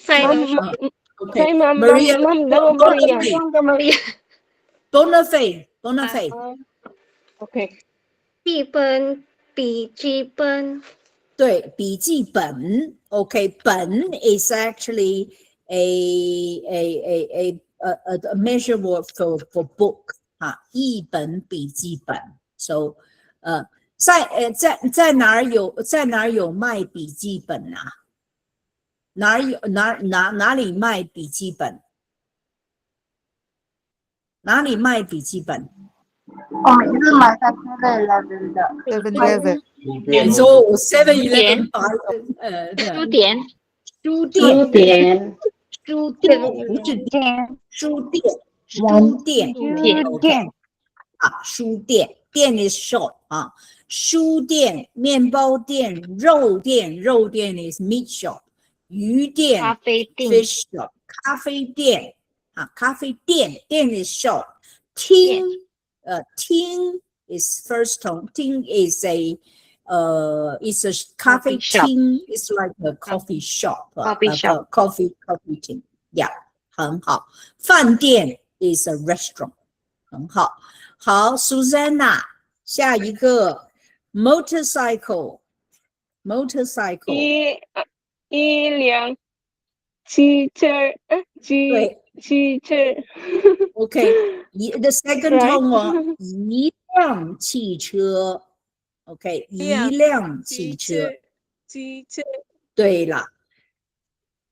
在的。Okay, 在吗 Maria, 那个 Maria， Bonafide. OK， 一本笔记本，对，笔记本。Okay, 本 is actually a measure word for book. 一本笔记本。So, 在哪儿有卖笔记本啊？哪里卖笔记本？哪里卖笔记本？我每次买在7-Eleven 的。 7-Eleven。你说我 7-Eleven 书店，书书店，书店不是店，书店，书店，OK 啊，书店，店 is shop 啊，书店，面包店，肉店，肉店 is meat shop， 鱼店，咖啡店 fish shop， 咖啡店啊，咖啡店，店 is shop， 厅厅 is first tone， 厅 is a it's a 咖啡厅 is like a coffee shop， coffee thing， yeah， 很好。饭店 is a restaurant， 很好。好 ，Susanna， 下一个 motorcycle， 一辆汽车，汽车。OK， the second tone 哦，一辆汽车。OK， 一辆汽车。汽车。对了，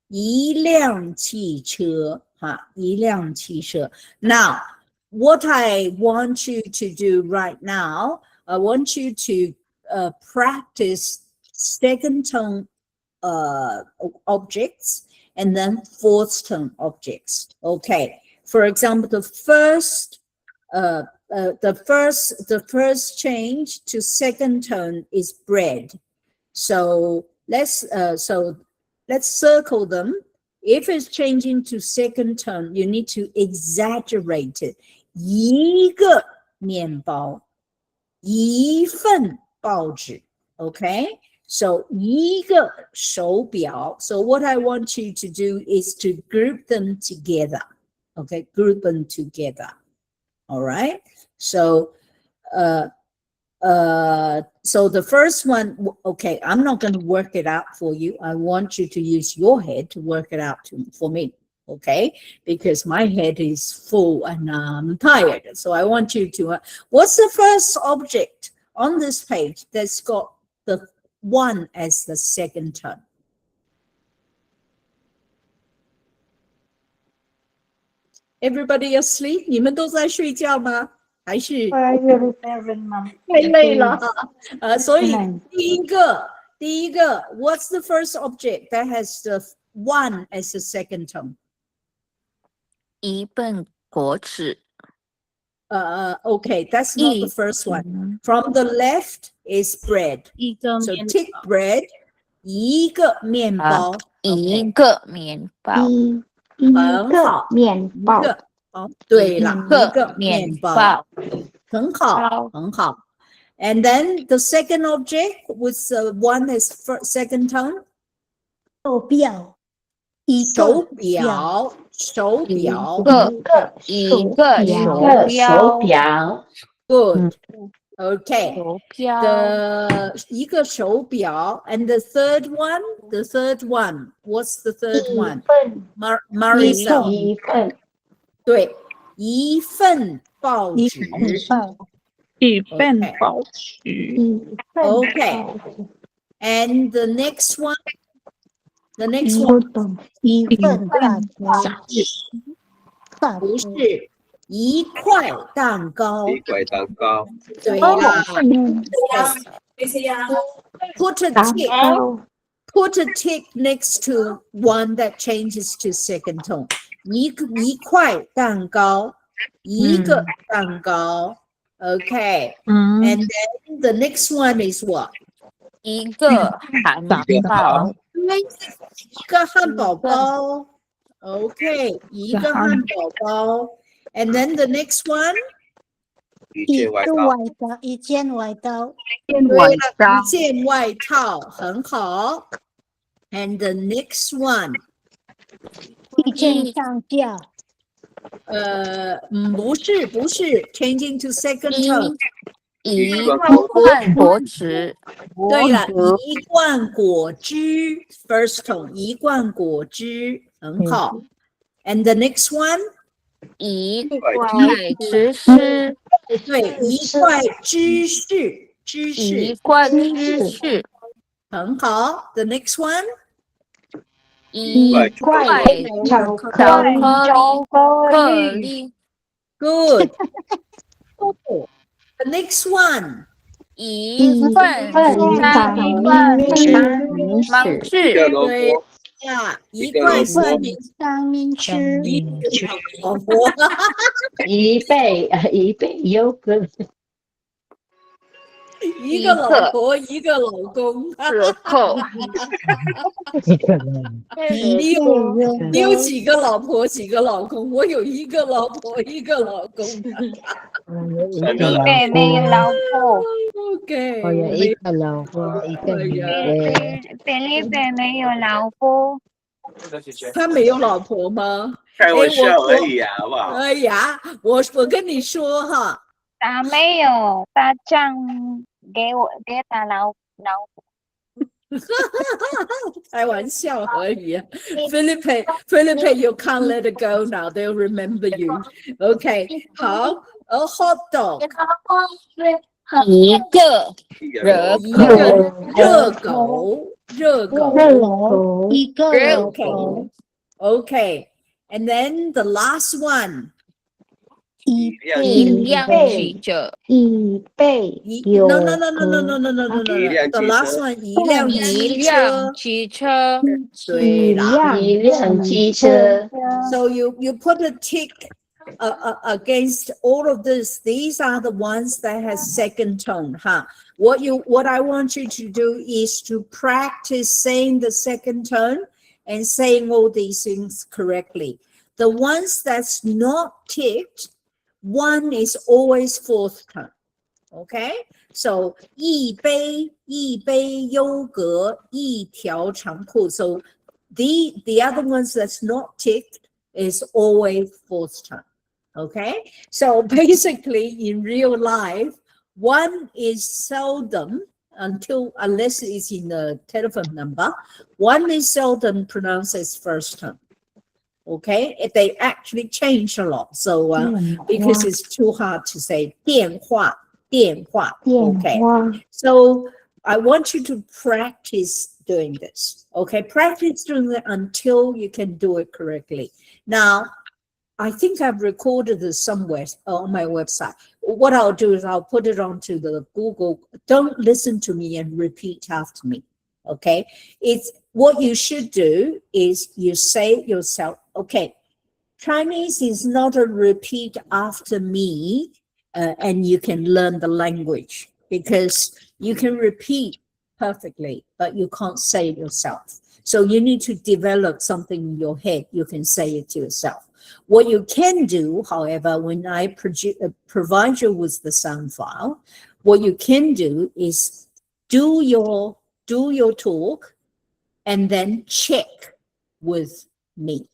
一辆汽车哈，一辆汽车。Now, what I want you to do right now, I want you to practice second tone objects and then fourth tone objects. Okay. For example, the first change to second tone is bread. So let's circle them. If it's changing to second tone, you need to exaggerate it. 一个面包，一份报纸 Okay? So 一个手表. So what I want you to do is to group them together. Okay, group them together. All right. So so the first one, okay, I'm not going to work it out for you. I want you to use your head to work it out for me. Okay, because my head is full and I'm tired. So I want you to, what's the first object on this page that's got the one as the second tone? Everybody asleep? 你们都在睡觉吗？还是太累了？所以第一个 what's the first object that has the one as the second tone? 一份果子。Okay, that's not the first one. From the left is bread. So tick bread. 一个面包。一个面包。很好，面包。对了，一个面包。很好，很好。And then the second object with one is second tone. 手表。手表，手表。一个手表。Good. Okay. 一个手表 and the third one, what's the third one? Marisa. 一份。对，一份报纸。一份报纸。Okay. And the next one? 一份蛋糕。不是，一块蛋糕。一块蛋糕。对啦。Put a tick next to one that changes to second tone. 一块蛋糕，一个蛋糕。Okay. And then the next one is what? 一个汉堡。一个汉堡包。Okay. 一个汉堡包。And then the next one? 一件外套。一件外套，很好。And the next one? 一件上吊。不是 ，changing to second tone。一罐果汁。对了，一罐果汁 ，first tone， 一罐果汁，很好。And the next one？ 一块芝士。对，一块芝士，一罐芝士。很好。The next one？ 一块巧克力。Good. The next one. 一份三明治，对呀，一罐三明治，老婆，一杯优格，一个老婆，一个老公，折扣。你有几个老婆，几个老公？我有一个老婆，一个老公。菲菲没有老婆。OK，我有一个老婆，一个女的。菲利菲没有老婆。他没有老婆吗？开玩笑而已啊，好不好？哎呀，我跟你说哈，他没有，他讲给他老婆。开玩笑而已。Philippe, you can't let it go now. They'll remember you. OK， 好，a hot dog， 一个热狗，一个热狗。OK， and then the last one。一辆汽车，一杯优格。No. The last one， 一辆汽车。对啦，一辆汽车。So you put a tick against all of this. These are the ones that has second tone, huh? What I want you to do is to practice saying the second tone and saying all these things correctly. The ones that's not ticked, one is always fourth tone. Okay, so 一杯优格，一条长裤。So the other ones that's not ticked is always fourth tone. Okay, so basically in real life, one is seldom unless it's in the telephone number, one is seldom pronounced as first tone. Okay, they actually change a lot. So because it's too hard to say 电话. Okay, so I want you to practice doing this. Okay, practice doing it until you can do it correctly. Now, I think I've recorded this somewhere on my website. What I'll do is I'll put it onto the Google. Don't listen to me and repeat after me. Okay, it's what you should do is you say it yourself. Okay, Chinese is not a repeat after me. And you can learn the language because you can repeat perfectly, but you can't say it yourself. So you need to develop something in your head. You can say it to yourself. What you can do, however, when I provide you with the sound file, what you can do is do your talk and then check with me.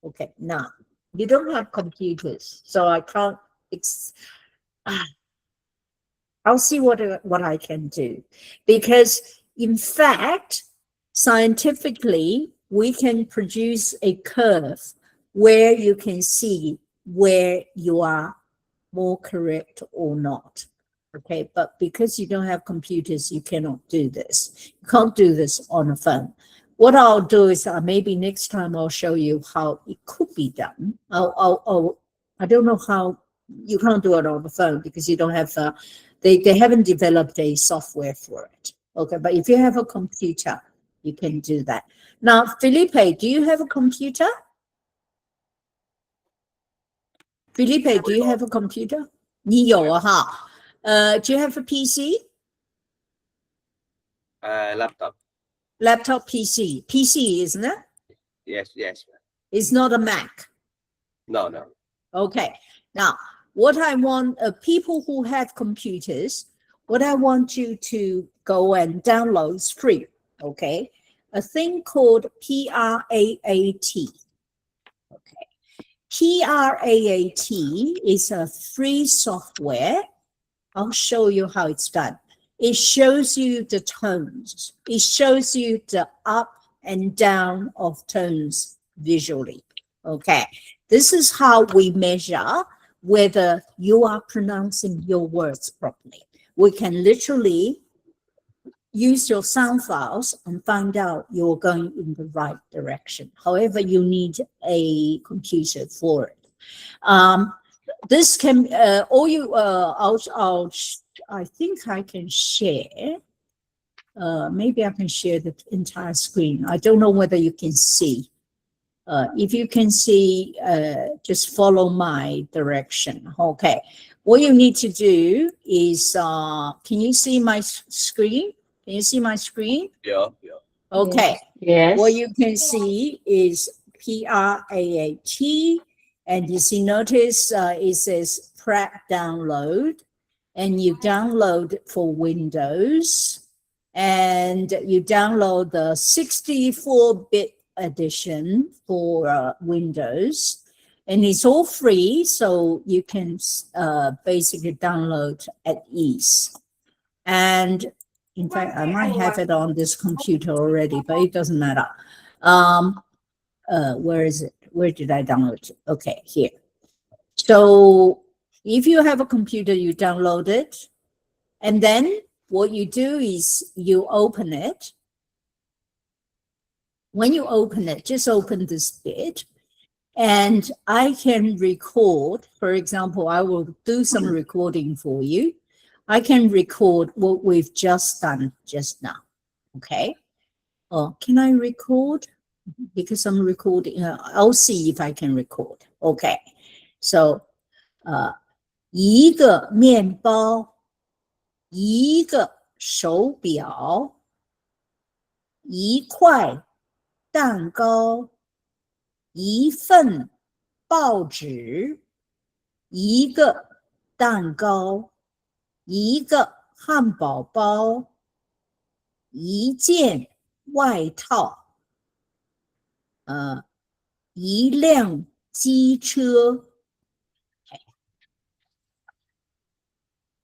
Okay, now you don't have computers, so I can't. I'll see what I can do, because in fact, scientifically, we can produce a curve where you can see where you are more correct or not. Okay, but because you don't have computers, you cannot do this. You can't do this on a phone. What I'll do is maybe next time I'll show you how it could be done. I don't know how. You can't do it on the phone because you don't have they haven't developed a software for it. Okay, but if you have a computer, you can do that. Now, Felipe, do you have a computer? Felipe, do you have a computer? 你有啊哈。Do you have a PC? Laptop. Laptop PC. PC, isn't it? Yes. It's not a Mac. No. Okay. Now, what I want, people who have computers, what I want you to go and download is free, okay? A thing called PRAAT. Okay. PRAAT is a free software. I'll show you how it's done. It shows you the tones. It shows you the up and down of tones visually, okay? This is how we measure whether you are pronouncing your words properly. We can literally use your sound files and find out you're going in the right direction. However, you need a computer for it. this can all you I think I can share. Maybe I can share the entire screen. I don't know whether you can see. If you can see, just follow my direction. Okay. What you need to do is, can you see my screen? Can you see my screen? Yeah. Okay. Yes. What you can see is PRAAT, and you see, notice it says prep download, and you download for Windows, and you download the 64-bit edition for Windows, and it's all free, so you can basically download at ease. And in fact, I might have it on this computer already, but it doesn't matter. Where is it? Where did I download it? Okay, here. So if you have a computer, you download it. And then what you do is you open it. When you open it, just open this bit. And I can record, for example, I will do some recording for you. I can record what we've just done just now, okay? Oh, can I record? Because I'm recording, I'll see if I can record. Okay, so, 一个面包，一个手表，一块蛋糕，一份报纸，一个蛋糕，一个汉堡包，一件外套，一辆机车。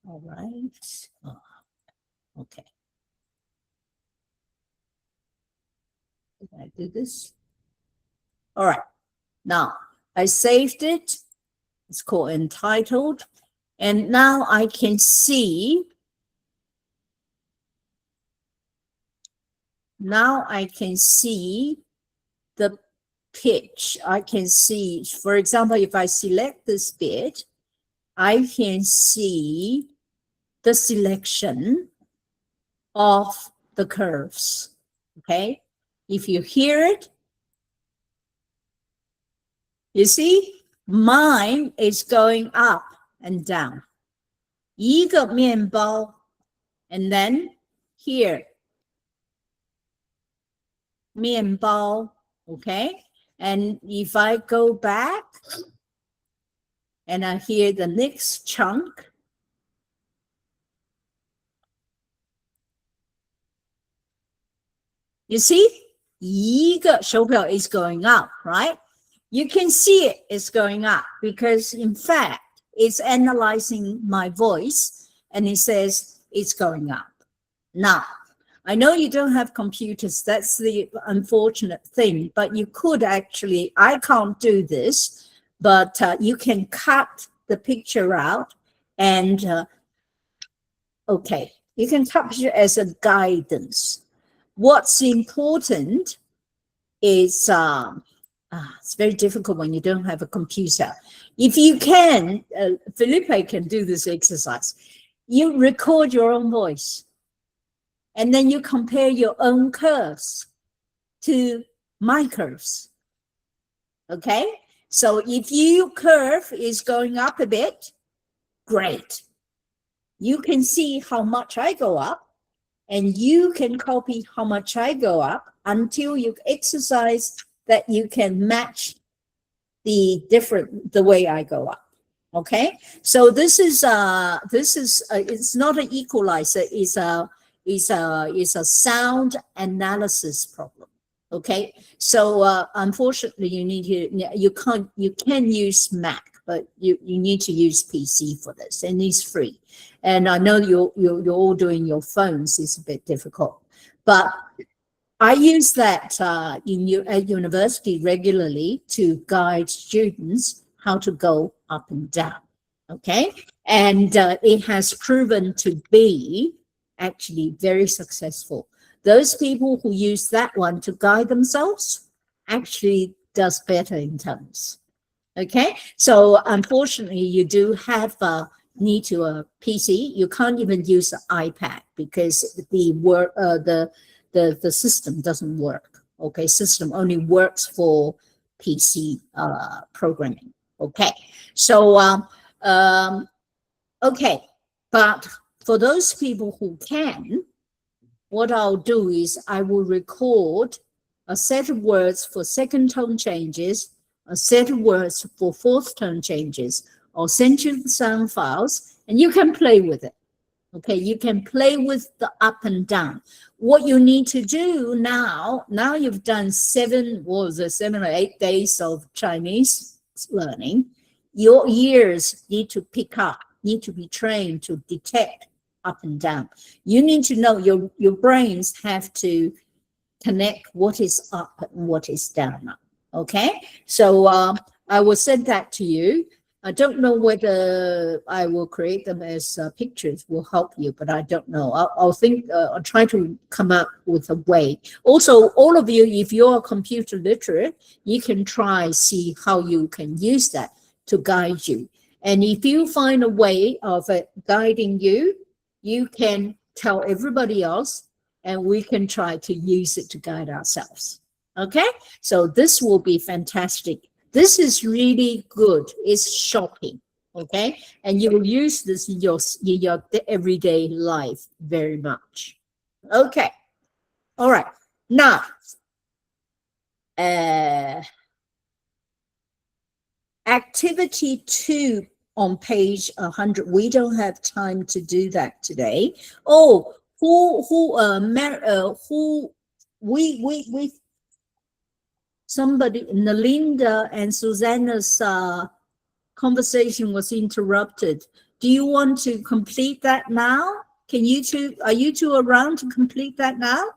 All right. Okay. Did I do this? All right. Now I saved it. It's called entitled. And now I can see. Now I can see the pitch. I can see, for example, if I select this bit, I can see the selection of the curves. Okay. If you hear it, you see, mine is going up and down. 一个面包, and then here, 面包, okay? And if I go back and I hear the next chunk, you see, 一个手表 is going up, right? You can see it is going up because, in fact, it's analyzing my voice and it says it's going up. Now, I know you don't have computers. That's the unfortunate thing, but you could actually, I can't do this, but you can cut the picture out and, okay, you can capture it as a guidance. What's important is, it's very difficult when you don't have a computer. If you can, Felipe can do this exercise. You record your own voice, and then you compare your own curves to my curves. Okay? So if your curve is going up a bit, great. You can see how much I go up, and you can copy how much I go up until you exercise that you can match the way I go up. Okay, so this is it's not an equalizer. It's a sound analysis problem. Okay, so unfortunately, you can use Mac, but you need to use PC for this, and it's free. And I know you're all doing your phones. It's a bit difficult, but I use that at university regularly to guide students how to go up and down, okay? And it has proven to be actually very successful. Those people who use that one to guide themselves actually does better in terms. Okay, so unfortunately, you do have need to a PC. You can't even use the iPad because the system doesn't work. Okay, system only works for PC programming. Okay, so okay, but for those people who can, what I'll do is I will record a set of words for second tone changes, a set of words for fourth tone changes. I'll send you the sound files and you can play with it. Okay, you can play with the up and down. What you need to do now you've done 7 or 8 days of Chinese learning. Your ears need to pick up, need to be trained to detect up and down. You need to know, your brains have to connect what is up and what is down. Okay, so I will send that to you. I don't know whether I will create them as pictures will help you, but I don't know. I'll try to come up with a way. Also, all of you, if you're computer literate, you can try see how you can use that to guide you. And if you find a way of guiding you, you can tell everybody else, and we can try to use it to guide ourselves. Okay, so this will be fantastic. This is really good. It's shopping, okay? And you will use this in your everyday life very much. Okay, all right. Now, activity 2 on page 100. We don't have time to do that today. Oh, somebody, Nalinda and Susanna's conversation was interrupted. Do you want to complete that now? Are you two around to complete that now?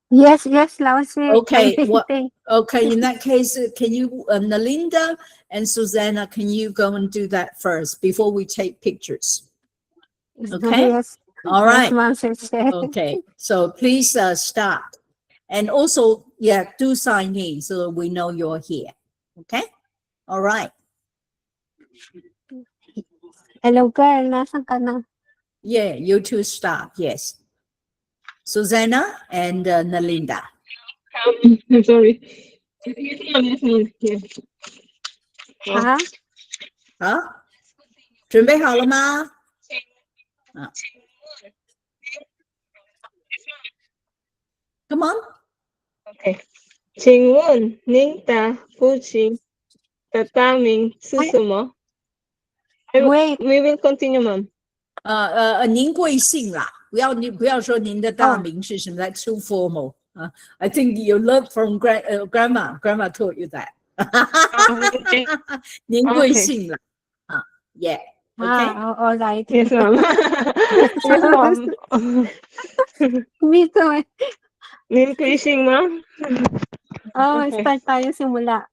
Yes, Lausi. Okay, okay, in that case, can you, Nalinda and Susanna, can you go and do that first before we take pictures? Okay? Yes. All right. Yes, okay, so please start. And also, yeah, do sign in so that we know you're here. Okay? All right. Hello, girl. Nasaan ka na? Yeah, you two start. Yes. Susanna and Nalinda. I'm sorry. Huh? 好，准备好了吗？Come on. Okay. 请问您的父亲的大名是什么？ Wait. We will continue, ma'am. 您贵姓啦？不要说您的大名是什么，That's too formal. I think you learned from grandma. Grandma taught you that. 您贵姓啦？Yeah. Okay. All right. Yes, ma'am. Yes, ma'am. Me too. 您贵姓吗？ Start tayo simula.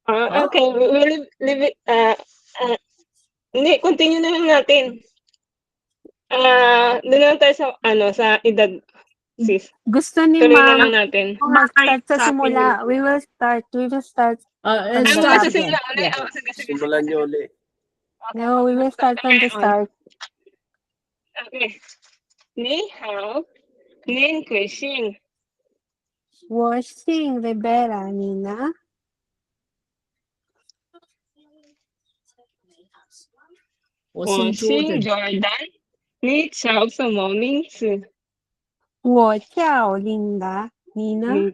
Okay, we'll leave it. Hindi, continue na lang natin. Doon lang tayo sa edad, sis. Gusto ni Tuloy na ma'am lang natin. mag-start sa simula. We will start from the Sa simula ulit. Simulan nyo ulit. No, we will start from the start. Okay. 你好，您贵姓？我姓 Rivera, Nina. 我姓 Jordan。你叫什么名字？我叫 Linda， 你呢？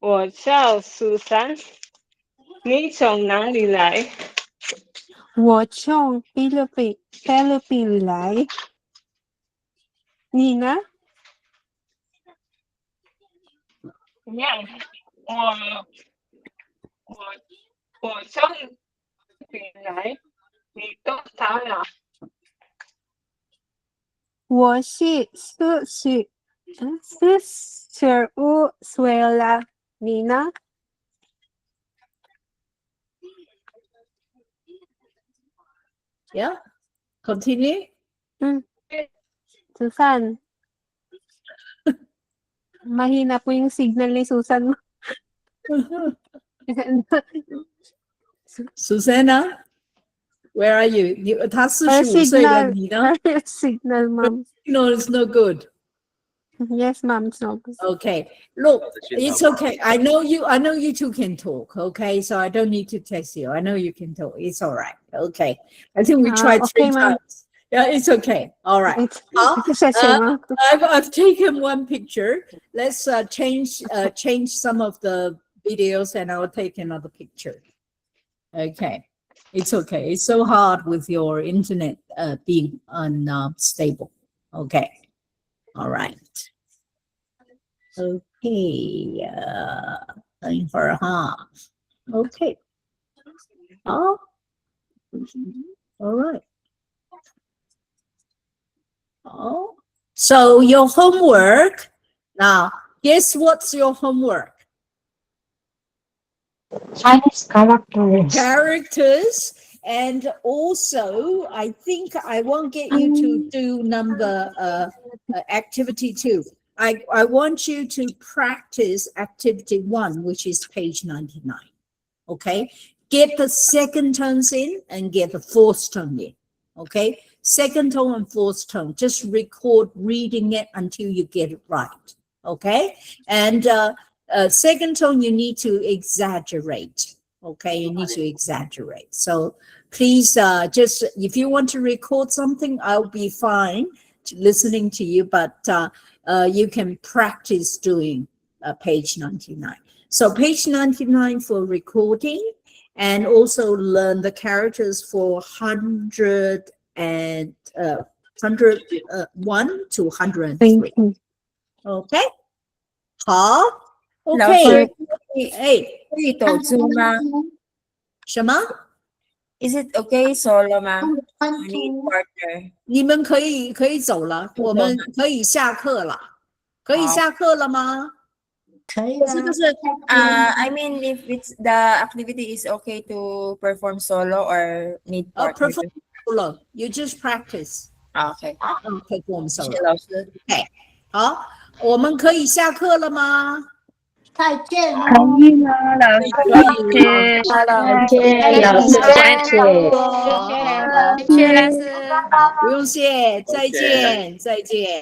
我叫 Susan。你从哪里来？我从菲律宾来。你呢？我从菲律宾来。你多大了？我是45岁了，你呢？ Yeah. Continue. Susan. Mahina po yung signal ni Susan. Susanna, where are you? 她45岁了，你呢？ Signal, mom. No, it's no good. Yes, mom, it's not good. Okay, look, it's okay. I know you two can talk. Okay, so I don't need to text you. I know you can talk. It's all right. Okay, I think we tried okay, 3 times. Yeah, it's okay. All right. I've taken one picture. Let's change some of the videos, and I'll take another picture. Okay, it's okay. It's so hard with your internet being unstable. Okay, all right. Okay, 等一会儿哈。Okay. Oh, all right. Oh, so your homework. Now, guess what's your homework? Chinese characters. Characters. And also, I think I won't get you to do number activity 2. I want you to practice activity 1, which is page 99. Okay? Get the second tones in and get the fourth tone in. Okay? Second tone and fourth tone. Just record reading it until you get it right. Okay? And second tone, you need to exaggerate. Okay? You need to exaggerate. So please, just if you want to record something, I'll be fine listening to you, but you can practice doing page 99. So page 99 for recording, and also learn the characters for 101 to 103. Okay? 好 OK 可以抖字吗？什么 Is it okay solo 吗？ I need partner. 你们可以走了，我们可以下课了，可以下课了吗？不是I mean if it's the activity is okay to perform solo or need partner. Perform solo. You just practice. Okay. Perform solo. 谢谢老师。Okay. 好，我们可以下课了吗？再见喽！可以了，老师，再见，老师，再见，谢谢老师。不用谢，再见，再见。